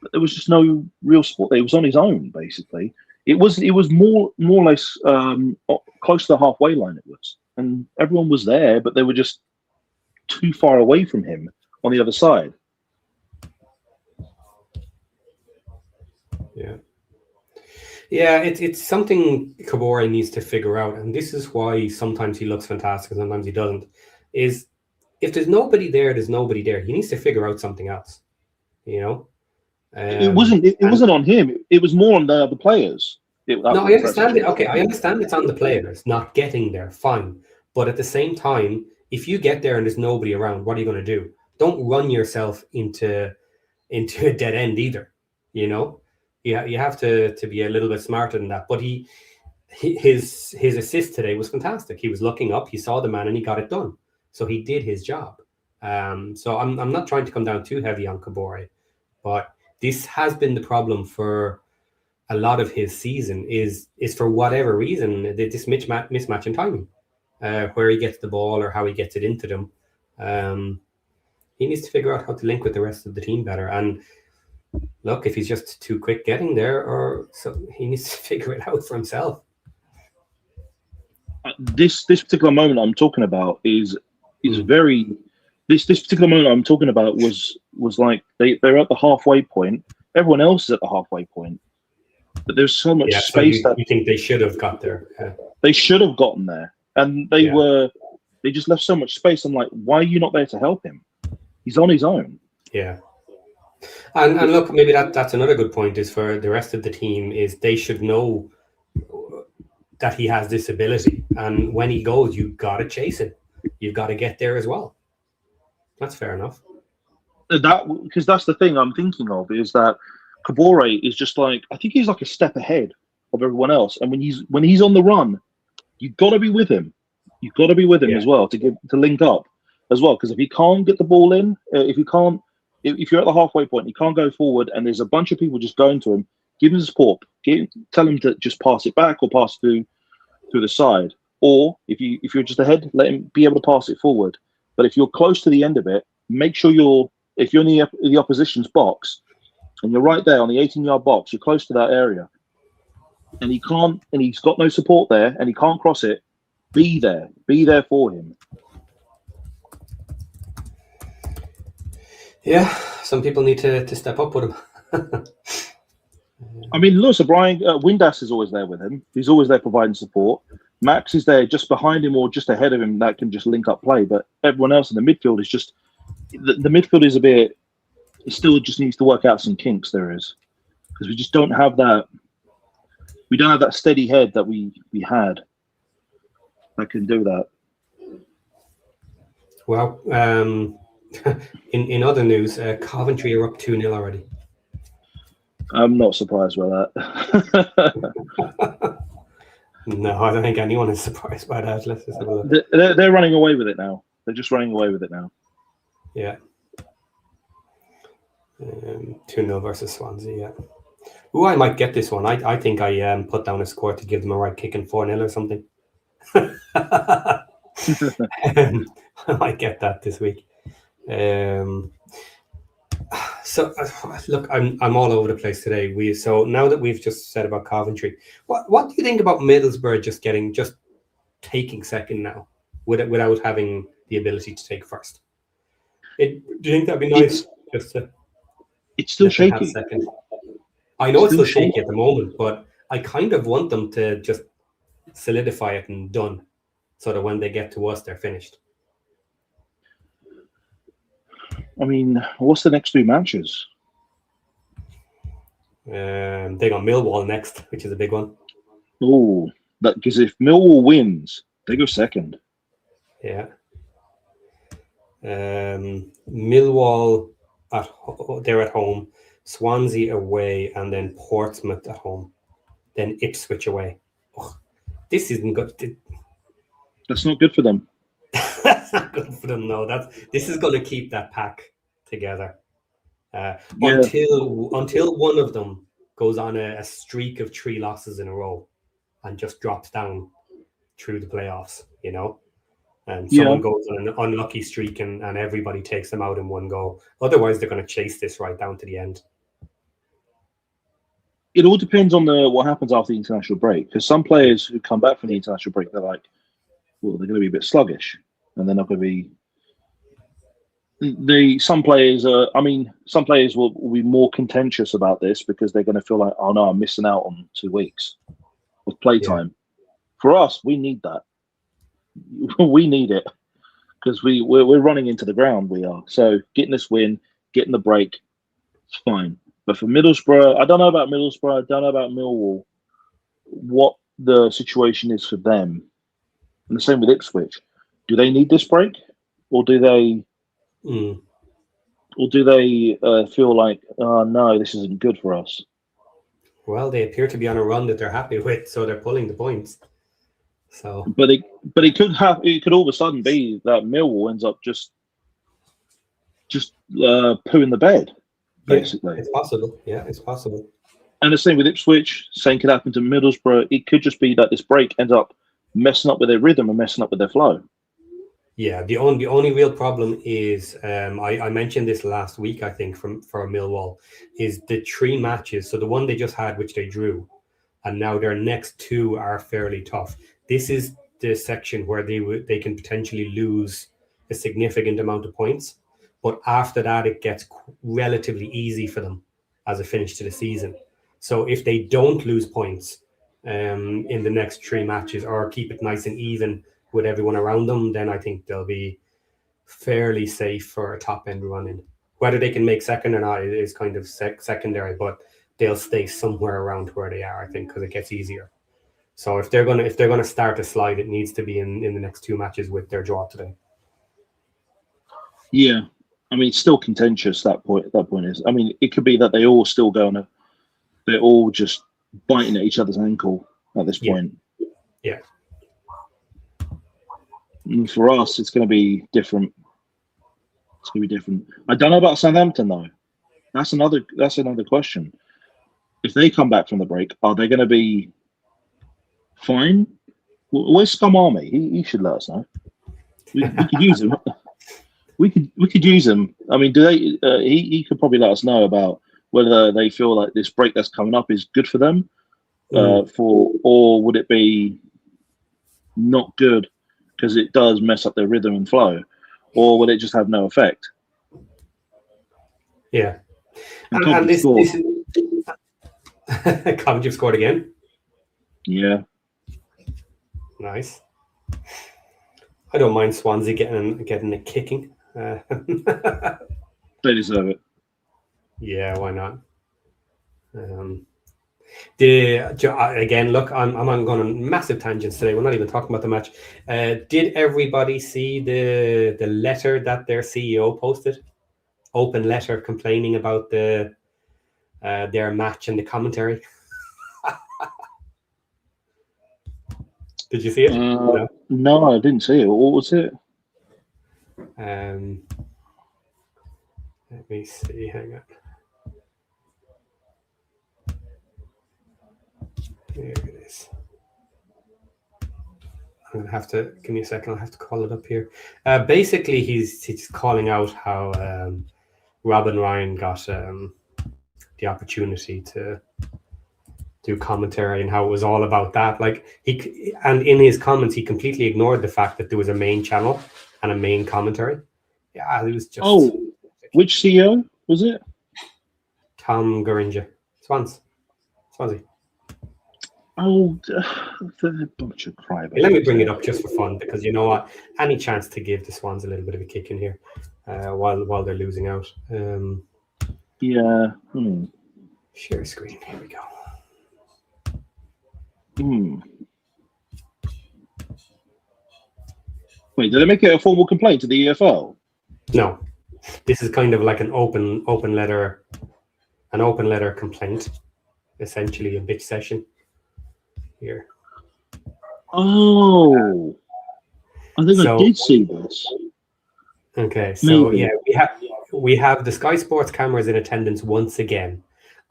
But there was just no real support. It was on his own, basically. It was more or less close to the halfway line. It was, and everyone was there, but they were just too far away from him on the other side. Yeah, it's something Kabore needs to figure out, and this is why sometimes he looks fantastic and sometimes he doesn't. Is if there's nobody there, there's nobody there. He needs to figure out something else. You know, it wasn't on him. It was more on the other players. I understand it. Okay, I understand it's on the players not getting there. Fine, but at the same time, if you get there and there's nobody around, what are you going to do? Don't run yourself into a dead end either. You know. You have to be a little bit smarter than that. But his assist today was fantastic. He was looking up, he saw the man, and he got it done. So he did his job. So I'm not trying to come down too heavy on Kabore, but this has been the problem for a lot of his season. Is for whatever reason this mismatch in timing, where he gets the ball or how he gets it into them. He needs to figure out how to link with the rest of the team better. And look, if he's just too quick getting there, or so, he needs to figure it out for himself. This particular moment I'm talking about is very. This particular moment I'm talking about was like they're at the halfway point. Everyone else is at the halfway point, but there's so much space that you think they should have got there. Yeah. They should have gotten there, and they just left so much space. I'm like, why are you not there to help him? He's on his own. Yeah. And look, maybe that's another good point is for the rest of the team is they should know that he has this ability. And when he goes, you've got to chase it. You've got to get there as well. That's fair enough. Because that's the thing I'm thinking of is that Kabore is just like, I think he's like a step ahead of everyone else. And when he's on the run, you've got to be with him. You've got to be with him as well to link up as well. Because if he can't get the ball in, if you're at the halfway point, you can't go forward, and there's a bunch of people just going to him. Give him support. Tell him to just pass it back or pass through the side. Or if you're just ahead, let him be able to pass it forward. But if you're close to the end of it, make sure if you're in the opposition's box, and you're right there on the 18-yard box, you're close to that area, and he's got no support there, and he can't cross it. Be there for him. Yeah, some people need to step up with him. I mean, look, so Brian Windass is always there with him. He's always there providing support. Max is there just behind him or just ahead of him that can just link up play. But everyone else in the midfield is just the midfield is it still just needs to work out some kinks. There is, because we just don't have that. We don't have that steady head that we had that can do that. Well, in other news, Coventry are up 2-0 already. I'm not surprised by that. No, I don't think anyone is surprised by that. Let's just have a look. They're running away with it now. They're just running away with it now. Yeah. 2-0 versus Swansea, yeah. Ooh, I might get this one. I think I put down a score to give them a right kick in 4-0 or something. I might get that this week. So look, I'm all over the place today. So now that we've just said about Coventry, what do you think about Middlesbrough just taking second now, without having the ability to take first? Do you think that'd be nice? It's still shaky. Have second. I know it's still shaky at the moment, but I kind of want them to just solidify it and done, so that when they get to us, they're finished. I mean, what's the next 3 matches? They got Millwall next, which is a big one. Oh, because if Millwall wins, they go second. Yeah. Millwall they're at home, Swansea away, and then Portsmouth at home, then Ipswich away. Oh, this isn't good. That's not good for them. That's not good for them. No, this is going to keep that pack together until one of them goes on a streak of 3 losses in a row and just drops down through the playoffs, you know. And someone goes on an unlucky streak and everybody takes them out in one go. Otherwise, they're going to chase this right down to the end. It all depends on what happens after the international break. Because some players who come back from the international break, they're like, well, they're going to be a bit sluggish, and they're not going to be. Some players will be more contentious about this because they're going to feel like, oh no, I'm missing out on 2 weeks of playtime. Yeah. For us, we need that. We need it because we're running into the ground. We are. So getting this win, getting the break, it's fine. But for Middlesbrough, I don't know about Middlesbrough. I don't know about Millwall. What the situation is for them, and the same with Ipswich. Do they need this break, or do they? Or do they feel like, oh no, this isn't good for us? Well, they appear to be on a run that they're happy with, so they're pulling the points. So, but it could all of a sudden be that Millwall ends up just pooing the bed, basically. Yeah, it's possible. Yeah, it's possible. And the same with Ipswich. Same could happen to Middlesbrough. It could just be that this break ends up messing up with their rhythm and messing up with their flow. Yeah, the only real problem is I mentioned this last week, I think, for Millwall, is the 3 matches. So the one they just had, which they drew, and now their next 2 are fairly tough. This is the section where they can potentially lose a significant amount of points, but after that it gets relatively easy for them as a finish to the season. So if they don't lose points in the next 3 matches, or keep it nice and even with everyone around them, then I think they'll be fairly safe for a top end run in. Whether they can make second or not is kind of secondary, but they'll stay somewhere around where they are, I think, because it gets easier. So if they're gonna start a slide, it needs to be in the next 2 matches with their draw today. Yeah, I mean, it's still contentious. That point is. I mean, it could be that they all still they're all just biting at each other's ankle at this point. Yeah. And for us, it's going to be different. It's going to be different. I don't know about Southampton though. That's another question. If they come back from the break, are they going to be fine? Where's Scum Army? He should let us know. We could use him. We could use him. I mean, do they? He could probably let us know about whether they feel like this break that's coming up is good for them, or would it be not good because it does mess up their rhythm and flow, or will it just have no effect? Yeah, and this Coventry scored again. Yeah, nice. I don't mind Swansea getting a kicking. They deserve it. Yeah, why not? Again, look, I'm going on massive tangents today. We're not even talking about the match. Did everybody see the letter that their CEO posted? Open letter complaining about the their match and the commentary. Did you see it? No, I didn't see it. What was it? Let me see. Hang on. Here it is. I'm gonna have to give me a second. I'll have to call it up here. Basically, he's calling out how Robin Ryan got the opportunity to do commentary and how it was all about that. Like and in his comments, he completely ignored the fact that there was a main channel and a main commentary. Yeah, it was just. Oh, which CEO was it? Tom Guringer, Swansea. Oh, the bunch of crybabies. Let me bring it up just for fun, because you know what? Any chance to give the Swans a little bit of a kick in here while they're losing out. Yeah. Share screen. Here we go. Wait, did they make it a formal complaint to the EFL? No, this is kind of like an open letter complaint, essentially a bitch session. Here. Oh, I think I did see this. Okay, so Maybe. yeah, we have the Sky Sports cameras in attendance once again.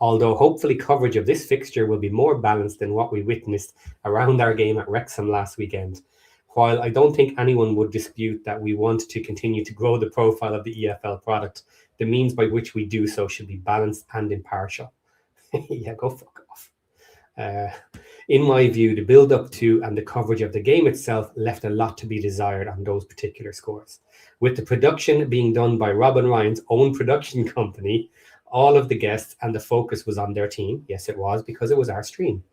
Although hopefully coverage of this fixture will be more balanced than what we witnessed around our game at Wrexham last weekend. While I don't think anyone would dispute that we want to continue to grow the profile of the EFL product, the means by which we do so should be balanced and impartial. Yeah, go fuck off. In my view, the build-up to and the coverage of the game itself left a lot to be desired on those particular scores. With the production being done by Robin Ryan's own production company, all of the guests and the focus was on their team. Yes, it was, because it was our stream.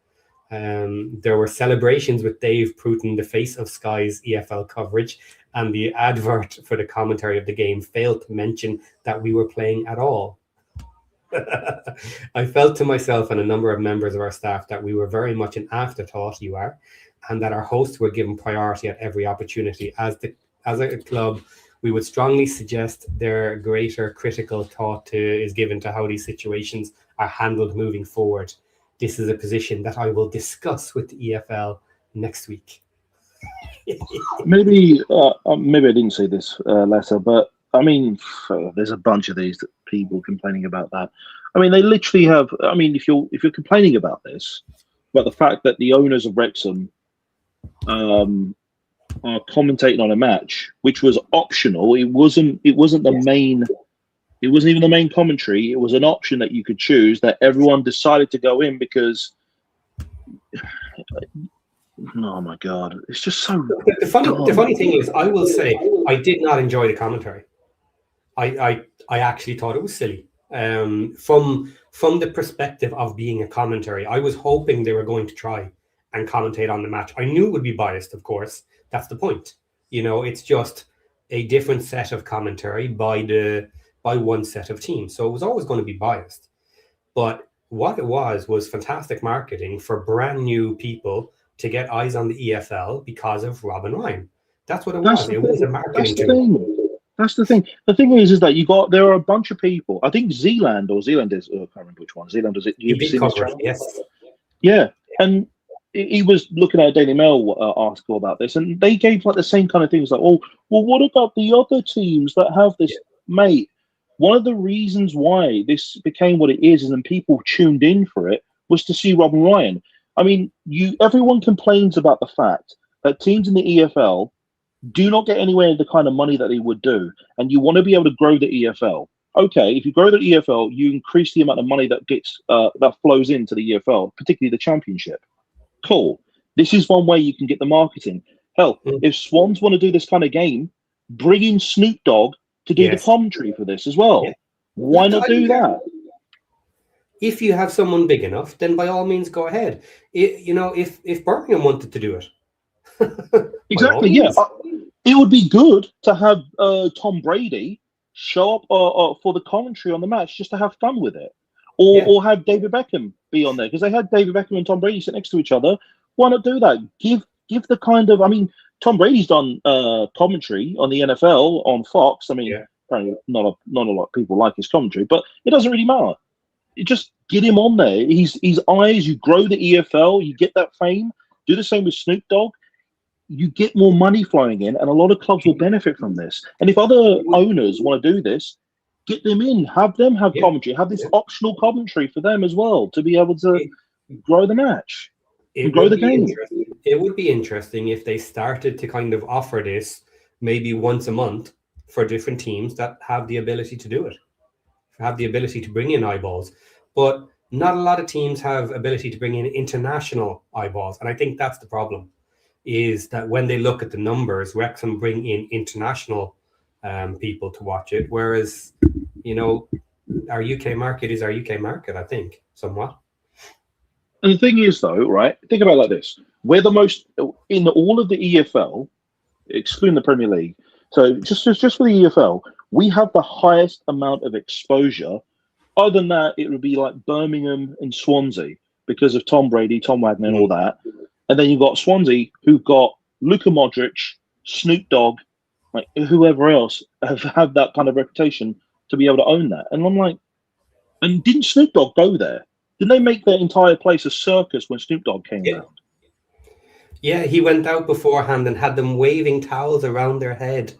There were celebrations with Dave Pruton, the face of Sky's EFL coverage, and the advert for the commentary of the game failed to mention that we were playing at all. I felt to myself and a number of members of our staff that we were very much an afterthought, and that our hosts were given priority at every opportunity. As a club, we would strongly suggest their greater critical thought is given to how these situations are handled moving forward. This is a position that I will discuss with the EFL next week. Maybe I didn't see this letter, but I mean, there's a bunch of these people complaining about that. I mean, they literally have. I mean, if you're complaining about this, about the fact that the owners of Wrexham are commentating on a match which was optional, it wasn't the main. It wasn't even the main commentary. It was an option that you could choose that everyone decided to go in because. Oh my God! It's just so. The funny thing is, I will say I did not enjoy the commentary. I actually thought it was silly. From the perspective of being a commentary, I was hoping they were going to try and commentate on the match. I knew it would be biased, of course. That's the point. You know, it's just a different set of commentary by one set of teams. So it was always going to be biased. But what it was fantastic marketing for brand new people to get eyes on the EFL because of Robin Ryan. That's what it was. It was a marketing tool. That's the thing. The thing is that there are a bunch of people. I think Zealand is. I can't remember which one. Zealand was it? He did cover it, yes. Yeah, and he was looking at a Daily Mail article about this, and they gave like the same kind of things. Like, well, what about the other teams that have this, mate? One of the reasons why this became what it is, and people tuned in for it, was to see Robin Ryan. I mean, everyone complains about the fact that teams in the EFL do not get anywhere near the kind of money that they would do, and you want to be able to grow the EFL. Okay, if you grow the EFL, you increase the amount of money that gets that flows into the EFL, particularly the Championship. Cool. This is one way you can get the marketing. Hell, if Swans want to do this kind of game, bring in Snoop Dogg to do the commentary for this as well. Yeah. Why not do that? If you have someone big enough, then by all means go ahead. If Birmingham wanted to do it. Exactly, yeah. It would be good to have Tom Brady show up for the commentary on the match just to have fun with it. Or have David Beckham be on there, because they had David Beckham and Tom Brady sit next to each other. Why not do that? Give the kind of, I mean, Tom Brady's done commentary on the NFL on Fox. I mean, apparently not a lot of people like his commentary, but it doesn't really matter. It just Get him on there. He's eyes. You grow the EFL. You get that fame. Do the same with Snoop Dogg. You get more money flowing in, and a lot of clubs will benefit from this. And if other owners want to do this, get them in. Have them have commentary. Have this optional commentary for them as well to be able to grow the match and grow the game. It would be interesting if they started to kind of offer this maybe once a month for different teams that have the ability to do it, have the ability to bring in eyeballs. But not a lot of teams have ability to bring in international eyeballs. And I think that's the problem, is that when they look at the numbers, Wrexham bring in international people to watch it. Whereas, our UK market is our UK market, I think, somewhat. And the thing is, though, right? Think about it like this. We're the most, in all of the EFL, excluding the Premier League, so just for the EFL, we have the highest amount of exposure. Other than that, it would be like Birmingham and Swansea because of Tom Brady, Tom Wagner, and all that. And then you've got Swansea, who've got Luka Modric, Snoop Dogg, like whoever else have that kind of reputation to be able to own that. And I'm like, and didn't Snoop Dogg go there? Didn't they make their entire place a circus when Snoop Dogg came around? Yeah, he went out beforehand and had them waving towels around their head.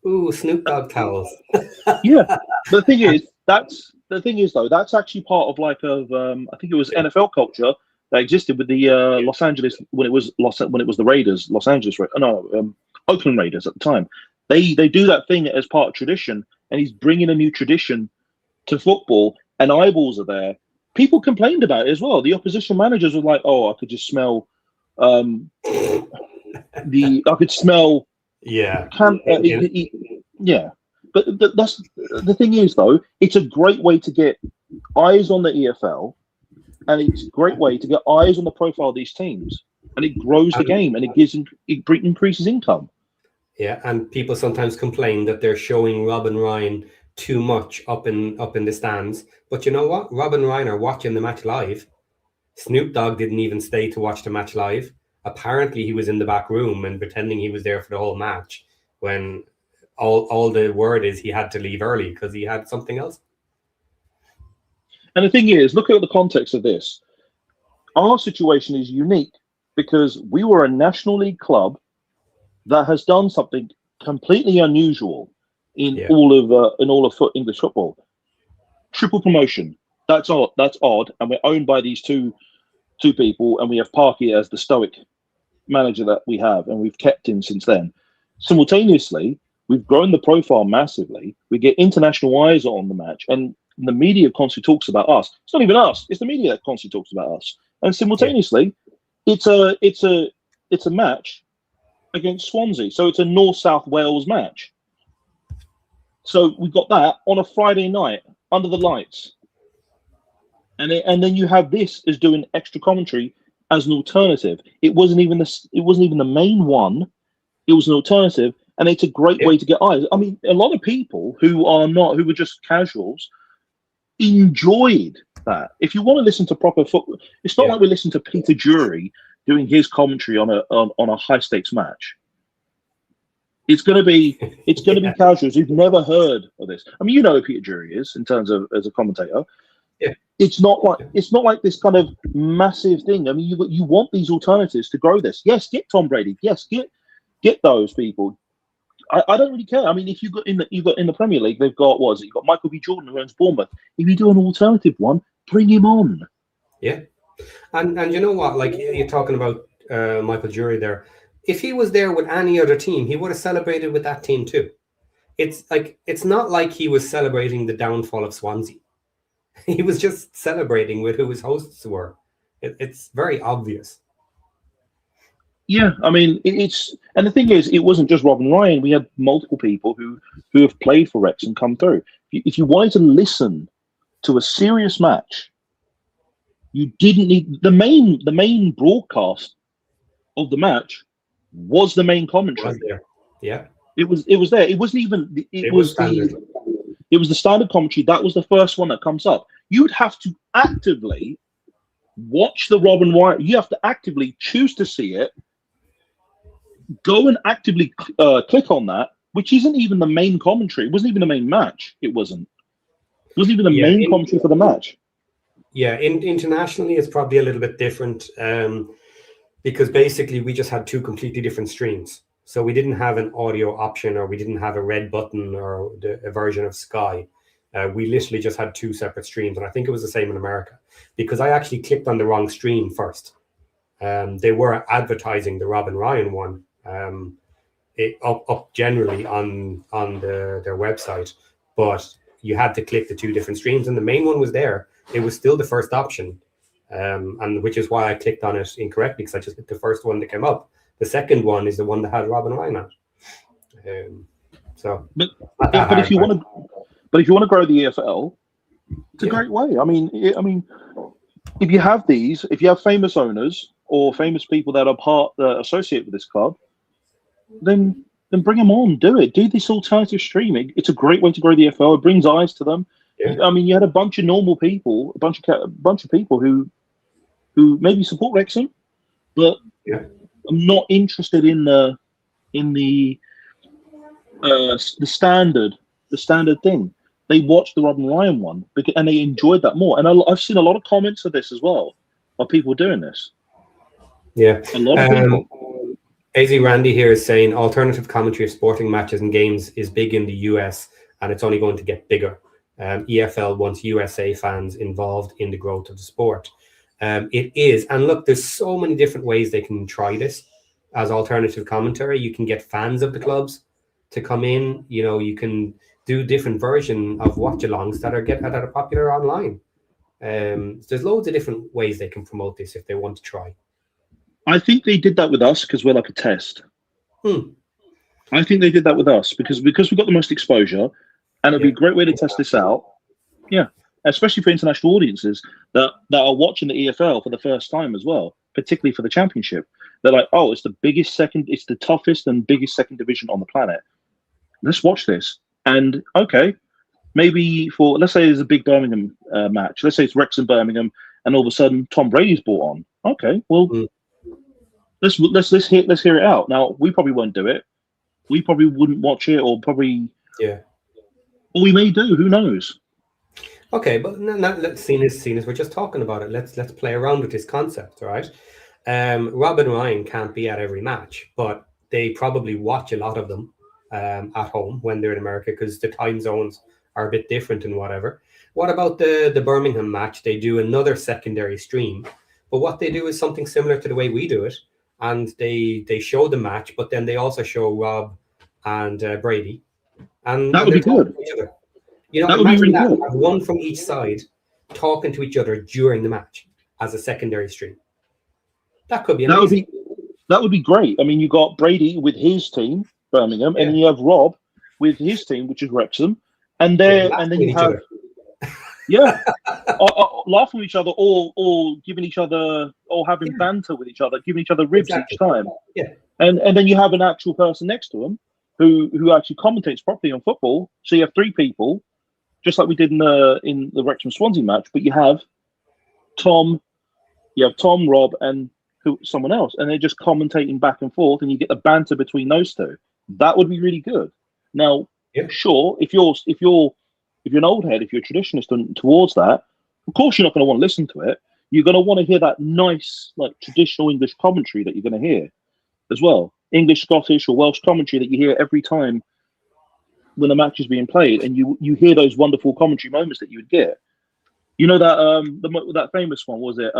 Ooh, Snoop Dogg towels. Yeah. The thing is, that's actually part of I think it was NFL culture that existed with the Los Angeles when it was the Raiders, Oakland Raiders at the time. They do that thing as part of tradition, and he's bringing a new tradition to football, and eyeballs are there. People complained about it as well. The opposition managers were like, "Oh, I could just smell I could smell." Yeah. Yeah. But that's the thing is, though, it's a great way to get eyes on the EFL, and it's a great way to get eyes on the profile of these teams, and it grows the game, and it increases income. Yeah, and people sometimes complain that they're showing Rob and Ryan too much up in the stands. But you know what? Rob and Ryan are watching the match live. Snoop Dogg didn't even stay to watch the match live. Apparently, he was in the back room and pretending he was there for the whole match when all the word is he had to leave early because he had something else. And the thing is, look at the context of this. Our situation is unique because we were a National League club that has done something completely unusual in all of English football. Triple promotion. That's odd. And we're owned by these two people, and we have Parky as the stoic manager that we have, and we've kept him since then. Simultaneously, we've grown the profile massively. We get international eyes on the match, and the media constantly talks about us. It's not even us; it's the media that constantly talks about us. And simultaneously, it's a match against Swansea, so it's a North South Wales match. So we've got that on a Friday night under the lights, and then you have this as doing extra commentary as an alternative. It wasn't even the main one. It was an alternative, and it's a great way to get eyes. I mean, a lot of people who were just casuals enjoyed that. If you want to listen to proper football, it's not like we listen to Peter Drury doing his commentary on a high stakes match. It's going to be casuals who've never heard of this. I mean, you know who Peter Drury is in terms of as a commentator. Yeah. It's not like this kind of massive thing. I mean, you want these alternatives to grow this. Yes, get Tom Brady. Yes, get those people. I don't really care. I mean, if you got in the Premier League, they've got you've got Michael B. Jordan who owns Bournemouth. If you do an alternative one, bring him on. Yeah, and you know what? Like you're talking about Michael Jury there. If he was there with any other team, he would have celebrated with that team too. It's not like he was celebrating the downfall of Swansea. He was just celebrating with who his hosts were. It's very obvious. Yeah, I mean, and the thing is, it wasn't just Rob and Ryan. We had multiple people who have played for Wrexham come through. If you wanted to listen to a serious match, you didn't need the main broadcast of the match was the main commentary. Yeah, it was there. It wasn't even. It was the standard commentary. That was the first one that comes up. You'd have to actively watch the Rob and Ryan. You have to actively choose to see it. Go and actively click on that, which isn't even the main commentary. It wasn't even the main match. It wasn't even the main commentary for the match. Yeah, internationally, it's probably a little bit different because basically we just had two completely different streams. So we didn't have an audio option, or we didn't have a red button or a version of Sky. We literally just had two separate streams, and I think it was the same in America because I actually clicked on the wrong stream first. They were advertising the Rob and Ryan one up generally on their website, but you had to click the two different streams, and the main one was there. It was still the first option, and which is why I clicked on it incorrectly, because I just hit the first one that came up. The second one is the one that had Rob and Ryan on it. But if you want to grow the EFL, it's a great way. I mean, if you have famous owners or famous people that are associated with this club, then bring them on. Do it. Do this alternative streaming. It's a great way to grow the EFL. It brings eyes to them. Yeah. I mean, you had a bunch of normal people, a bunch of people who maybe support Wrexham, but I'm not interested in the standard thing. They watched the Rob and Ryan one and they enjoyed that more. And I've seen a lot of comments of this as well, of people doing this. Yeah, a lot of people. AZ Randy here is saying alternative commentary of sporting matches and games is big in the US, and it's only going to get bigger. EFL wants USA fans involved in the growth of the sport. It is. And look, there's so many different ways they can try this as alternative commentary. You can get fans of the clubs to come in. You know, you can do different version of watch-alongs that are popular online. There's loads of different ways they can promote this if they want to try. I think they did that with us because we're like a test. I think they did that with us because we got the most exposure, and it'd be a great way to test this out. Yeah, especially for international audiences that are watching the EFL for the first time as well, particularly for the Championship. They're like, oh, it's the toughest and biggest second division on the planet. Let's watch this. And okay, maybe let's say there's a big Birmingham match. Let's say it's Wrexham Birmingham, and all of a sudden Tom Brady's brought on. Okay, well. Let's hear it out. Now, we probably won't do it. We probably wouldn't watch it, or probably or we may do. Who knows? Okay, but let's see as we're just talking about it. Let's play around with this concept, all right? Rob and Ryan can't be at every match, but they probably watch a lot of them at home when they're in America because the time zones are a bit different and whatever. What about the Birmingham match? They do another secondary stream, but what they do is something similar to the way we do it. And they show the match, but then they also show Rob and Brady. And that would be good. You know, that would be really good. One from each side talking to each other during the match as a secondary stream. That could be amazing. That would be great. I mean, you got Brady with his team, Birmingham, and then you have Rob with his team, which is Wrexham, and then you have laughing with each other, or giving each other, or having banter with each other, giving each other ribs each time. Yeah, and then you have an actual person next to them who actually commentates properly on football. So you have three people, just like we did in the Wrexham Swansea match. But you have Tom, Rob, and someone else, and they're just commentating back and forth, and you get the banter between those two. That would be really good. Now, sure, if you're an old head, if you're a traditionalist towards that, of course you're not going to want to listen to it. You're going to want to hear that nice, like traditional English commentary that you're going to hear as well. English, Scottish, or Welsh commentary that you hear every time when the match is being played, and you hear those wonderful commentary moments that you would get. You know that that famous one, was it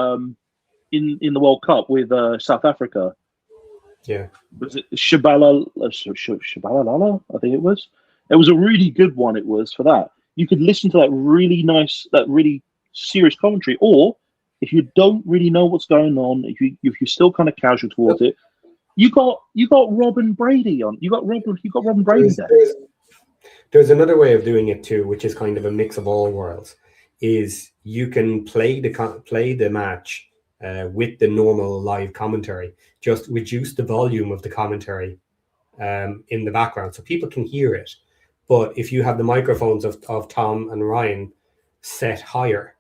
in the World Cup with South Africa? Yeah. Was it Shabalala? I think it was. It was a really good one. It was for that. You could listen to that really nice, that really serious commentary, or if you don't really know what's going on, if you're still kind of casual towards it, you got Rob and Brady on. You got Rob and Brady there. There's another way of doing it too, which is kind of a mix of all worlds. Is you can play the match with the normal live commentary, just reduce the volume of the commentary in the background so people can hear it. But if you have the microphones of Tom and Ryan set higher,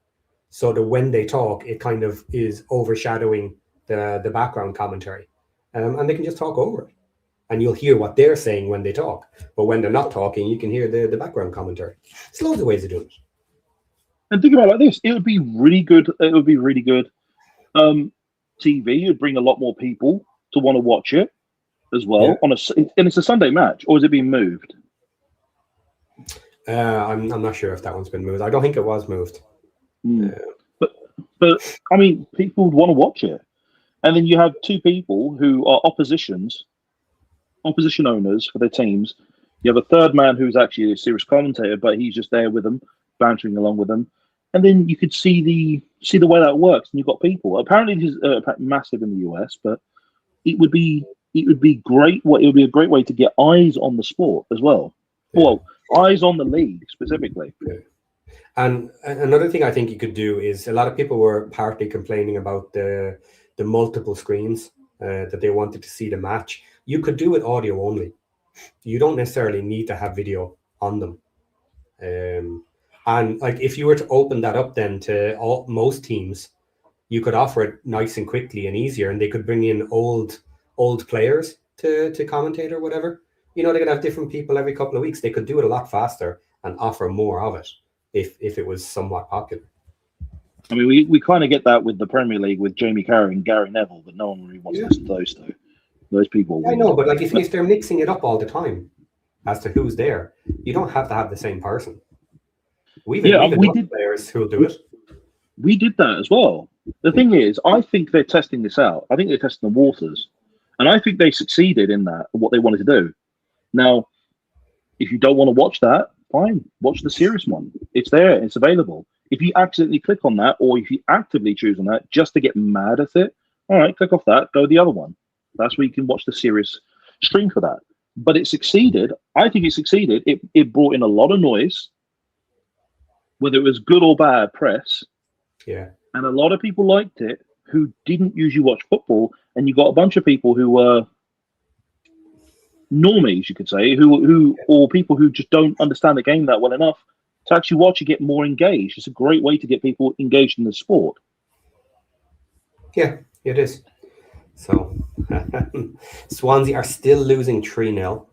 so that when they talk, it kind of is overshadowing the background commentary, and they can just talk over it, and you'll hear what they're saying when they talk. But when they're not talking, you can hear the background commentary. There's loads of ways of doing it. And think about it like this: it would be really good. It would be really good. TV would bring a lot more people to want to watch it as well. Yeah. And it's a Sunday match, or is it being moved? I'm not sure if that one's been moved. I don't think it was moved. But I mean, people would want to watch it, and then you have two people who are opposition owners for their teams. You have a third man who's actually a serious commentator, but he's just there with them, bantering along with them. And then you could see the way that works, and you've got people. Apparently, this is massive in the US, but it would be great. It would be a great way to get eyes on the sport as well. Yeah. Well, eyes on the league specifically. Yeah. And another thing I think you could do is a lot of people were partly complaining about the multiple screens that they wanted to see the match. You could do it audio only. You don't necessarily need to have video on them. And like if you were to open that up then to most teams, you could offer it nice and quickly and easier, and they could bring in old players to commentate or whatever. You know, they could have different people every couple of weeks. They could do it a lot faster and offer more of it if it was somewhat popular. I mean, we kind of get that with the Premier League with Jamie Carragher and Gary Neville, but no one really wants to listen to those two. Those people. I know, but like if they're mixing it up all the time as to who's there, you don't have to have the same person. We did players who'll do it. We did that as well. The thing is, I think they're testing this out. I think they're testing the waters, and I think they succeeded in that. What they wanted to do. Now, if you don't want to watch that, fine. Watch the serious one. It's there. It's available. If you accidentally click on that, or if you actively choose on that just to get mad at it, all right, click off that. Go to the other one. That's where you can watch the serious stream for that. But it succeeded. I think it succeeded. It brought in a lot of noise, whether it was good or bad press. Yeah. And a lot of people liked it who didn't usually watch football. And you got a bunch of people who were normies, you could say, or people who just don't understand the game that well enough to actually watch and get more engaged. It's a great way to get people engaged in the sport. Yeah, it is. So Swansea are still losing 3-0.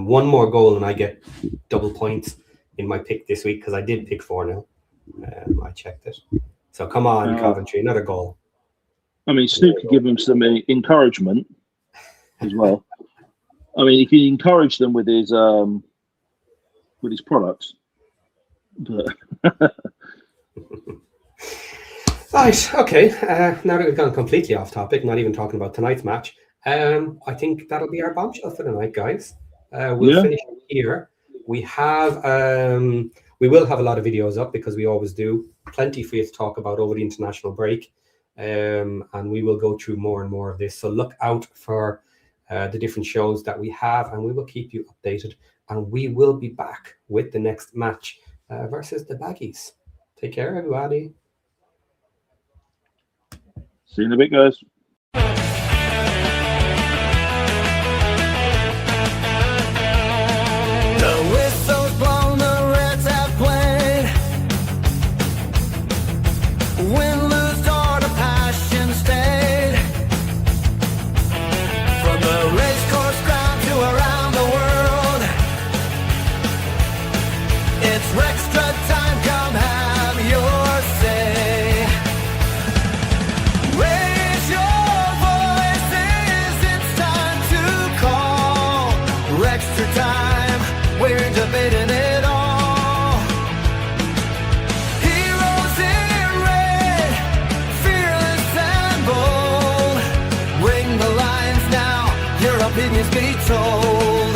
One more goal and I get double points in my pick this week because I did pick 4-0. I checked it. So come on, Coventry, another goal. I mean, Snoop could give them some encouragement as well. I mean, he can encourage them with his products. But Right, okay. Now that we've gone completely off topic, not even talking about tonight's match, I think that'll be our bombshell for the night, guys. We'll finish here. We will have a lot of videos up because we always do. Plenty for you to talk about over the international break. And we will go through more and more of this. So look out for the different shows that we have, and we will keep you updated. And we will be back with the next match versus the Baggies. Take care, everybody. see you in a bit, guys. The whistle's blown, the Reds have played. Win, lose, or the passion stayed. From the racecourse ground to around the world, it's WREXtra time, come have your say. Raise your voices, it's time to call WREXtra time, we're debating it all. Heroes in red, fearless and bold. Ring the lines now, your opinions be told.